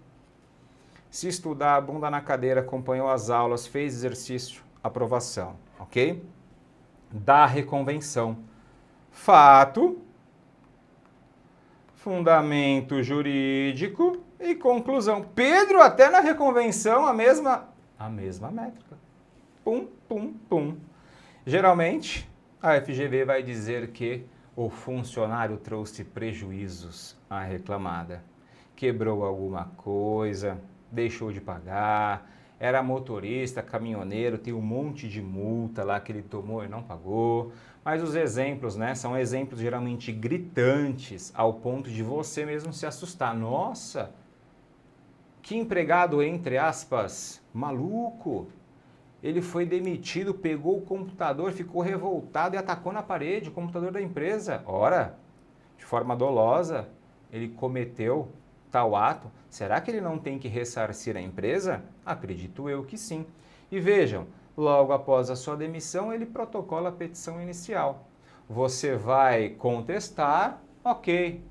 se estudar, bunda na cadeira, acompanhou as aulas, fez exercício, aprovação, ok? Da reconvenção. Fato, fundamento jurídico e conclusão. Pedro, até na reconvenção, a mesma métrica. Pum, pum, pum. Geralmente, a FGV vai dizer que o funcionário trouxe prejuízos à reclamada. Quebrou alguma coisa, deixou de pagar, era motorista, caminhoneiro, tem um monte de multa lá que ele tomou e não pagou. Mas os exemplos, né, são exemplos geralmente gritantes, ao ponto de você mesmo se assustar. Nossa, que empregado, entre aspas, maluco. Ele foi demitido, pegou o computador, ficou revoltado e atacou na parede o computador da empresa. Ora, de forma dolosa, ele cometeu tal ato. Será que ele não tem que ressarcir a empresa? Acredito eu que sim. E vejam, logo após a sua demissão, ele protocola a petição inicial. Você vai contestar, ok.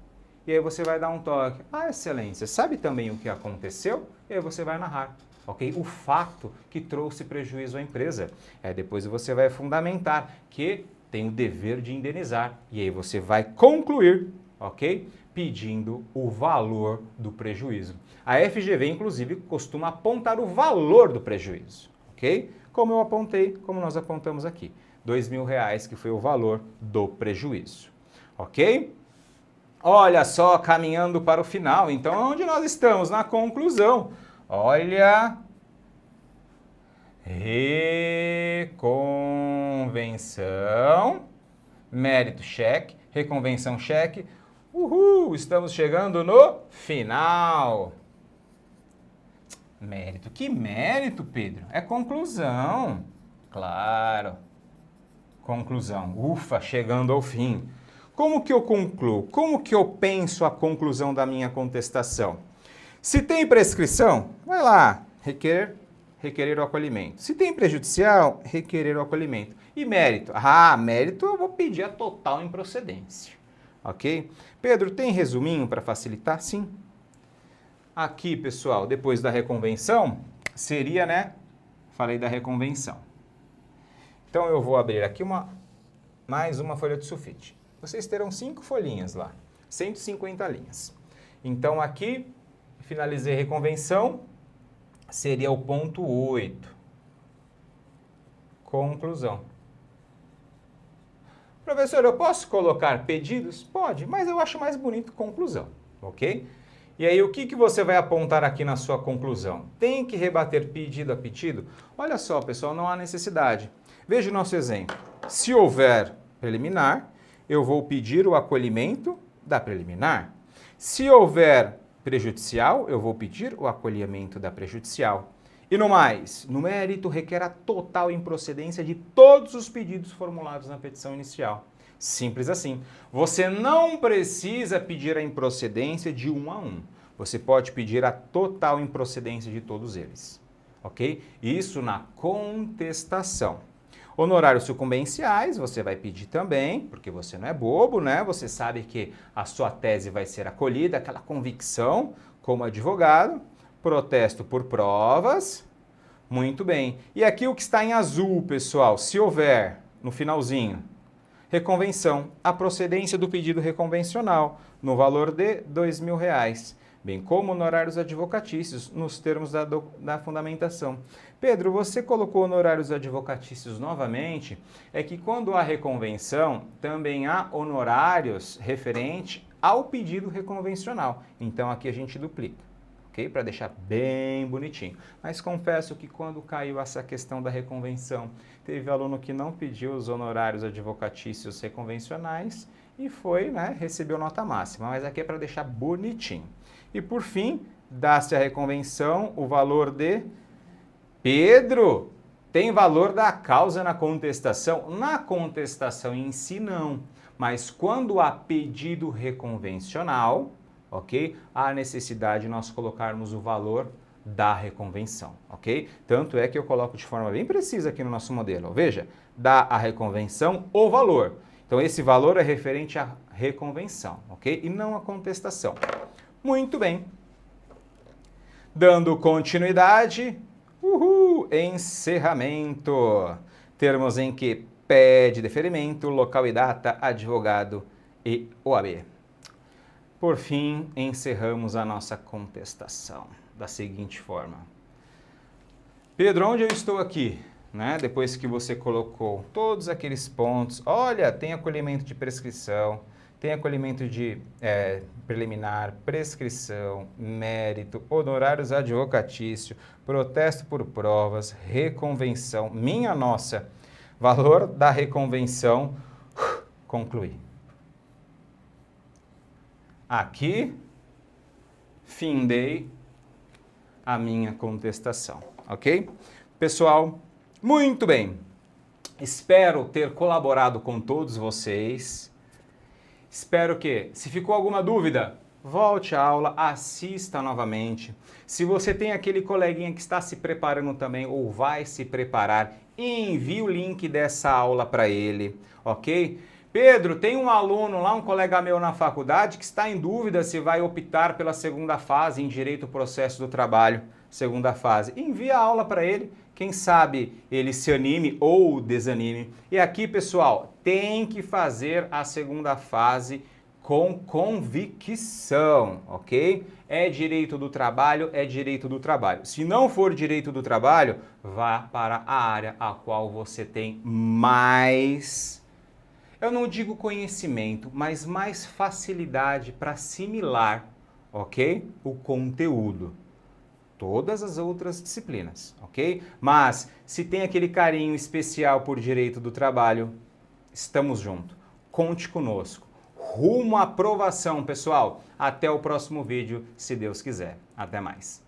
E aí você vai dar um toque. Ah, excelência, sabe também o que aconteceu? E aí você vai narrar, ok? O fato que trouxe prejuízo à empresa. Depois você vai fundamentar que tem o dever de indenizar. E aí você vai concluir, ok? Pedindo o valor do prejuízo. A FGV, inclusive, costuma apontar o valor do prejuízo, ok? Como eu apontei, como nós apontamos aqui. R$2.000 que foi o valor do prejuízo, ok? Olha só, caminhando para o final. Então, onde nós estamos? Na conclusão. Olha, reconvenção, mérito cheque, reconvenção cheque. Uhul, estamos chegando no final. Mérito. Que mérito, Pedro? É conclusão. Claro. Conclusão. Ufa, chegando ao fim. Como que eu concluo? Como que eu penso a conclusão da minha contestação? Se tem prescrição, vai lá, requerer o acolhimento. Se tem prejudicial, requerer o acolhimento. E mérito? Ah, mérito eu vou pedir a total improcedência. Ok? Pedro, tem resuminho para facilitar? Sim. Aqui, pessoal, depois da reconvenção, seria, né? Falei da reconvenção. Então, eu vou abrir aqui mais uma folha de sulfite. Vocês terão 5 folhinhas lá, 150 linhas. Então, aqui, finalizei a reconvenção, seria o ponto 8. Conclusão. Professor, eu posso colocar pedidos? Pode, mas eu acho mais bonito conclusão, ok? E aí, o que você vai apontar aqui na sua conclusão? Tem que rebater pedido a pedido? Olha só, pessoal, não há necessidade. Veja o nosso exemplo. Se houver preliminar, eu vou pedir o acolhimento da preliminar. Se houver prejudicial, eu vou pedir o acolhimento da prejudicial. E no mais, no mérito, requer a total improcedência de todos os pedidos formulados na petição inicial. Simples assim. Você não precisa pedir a improcedência de um a um. Você pode pedir a total improcedência de todos eles. Ok? Isso na contestação. Honorários sucumbenciais, você vai pedir também, porque você não é bobo, né? Você sabe que a sua tese vai ser acolhida, aquela convicção como advogado. Protesto por provas. Muito bem. E aqui o que está em azul, pessoal, se houver, no finalzinho, Reconvenção, a procedência do pedido reconvencional, no valor de R$ 2.000, bem como honorários advocatícios, nos termos da fundamentação. Pedro, você colocou honorários advocatícios novamente, é que quando há reconvenção, também há honorários referente ao pedido reconvencional. Então aqui a gente duplica. Ok? Para deixar bem bonitinho. Mas confesso que quando caiu essa questão da reconvenção, teve aluno que não pediu os honorários advocatícios reconvencionais e foi, né, recebeu nota máxima. Mas aqui é para deixar bonitinho. E por fim, dá-se a reconvenção o valor de... Pedro, tem valor da causa na contestação? Na contestação em si não, mas quando há pedido reconvencional, ok? Há necessidade de nós colocarmos o valor da reconvenção, ok? Tanto é que eu coloco de forma bem precisa aqui no nosso modelo. Veja, dá a reconvenção o valor. Então esse valor é referente à reconvenção, ok? E não à contestação. Muito bem. Dando continuidade, encerramento. Termos em que pede deferimento, local e data, advogado e OAB. Por fim, encerramos a nossa contestação da seguinte forma. Pedro, onde eu estou aqui? Né? Depois que você colocou todos aqueles pontos, olha, tem acolhimento de prescrição, tem acolhimento de preliminar, prescrição, mérito, honorários advocatício, protesto por provas, reconvenção, minha nossa, valor da reconvenção, concluí. Aqui, findei a minha contestação, ok? Pessoal, muito bem. Espero ter colaborado com todos vocês. Espero que, se ficou alguma dúvida, volte à aula, assista novamente. Se você tem aquele coleguinha que está se preparando também ou vai se preparar, envie o link dessa aula para ele, ok? Pedro, tem um aluno lá, um colega meu na faculdade, que está em dúvida se vai optar pela segunda fase em Direito do Processo do Trabalho, segunda fase. Envia a aula para ele, quem sabe ele se anime ou desanime. E aqui, pessoal, tem que fazer a segunda fase com convicção, ok? É direito do trabalho, é direito do trabalho. Se não for direito do trabalho, vá para a área a qual você tem mais... Eu não digo conhecimento, mas mais facilidade para assimilar, ok? O conteúdo. Todas as outras disciplinas, ok? Mas se tem aquele carinho especial por direito do trabalho, estamos juntos. Conte conosco. Rumo à aprovação, pessoal. Até o próximo vídeo, se Deus quiser. Até mais.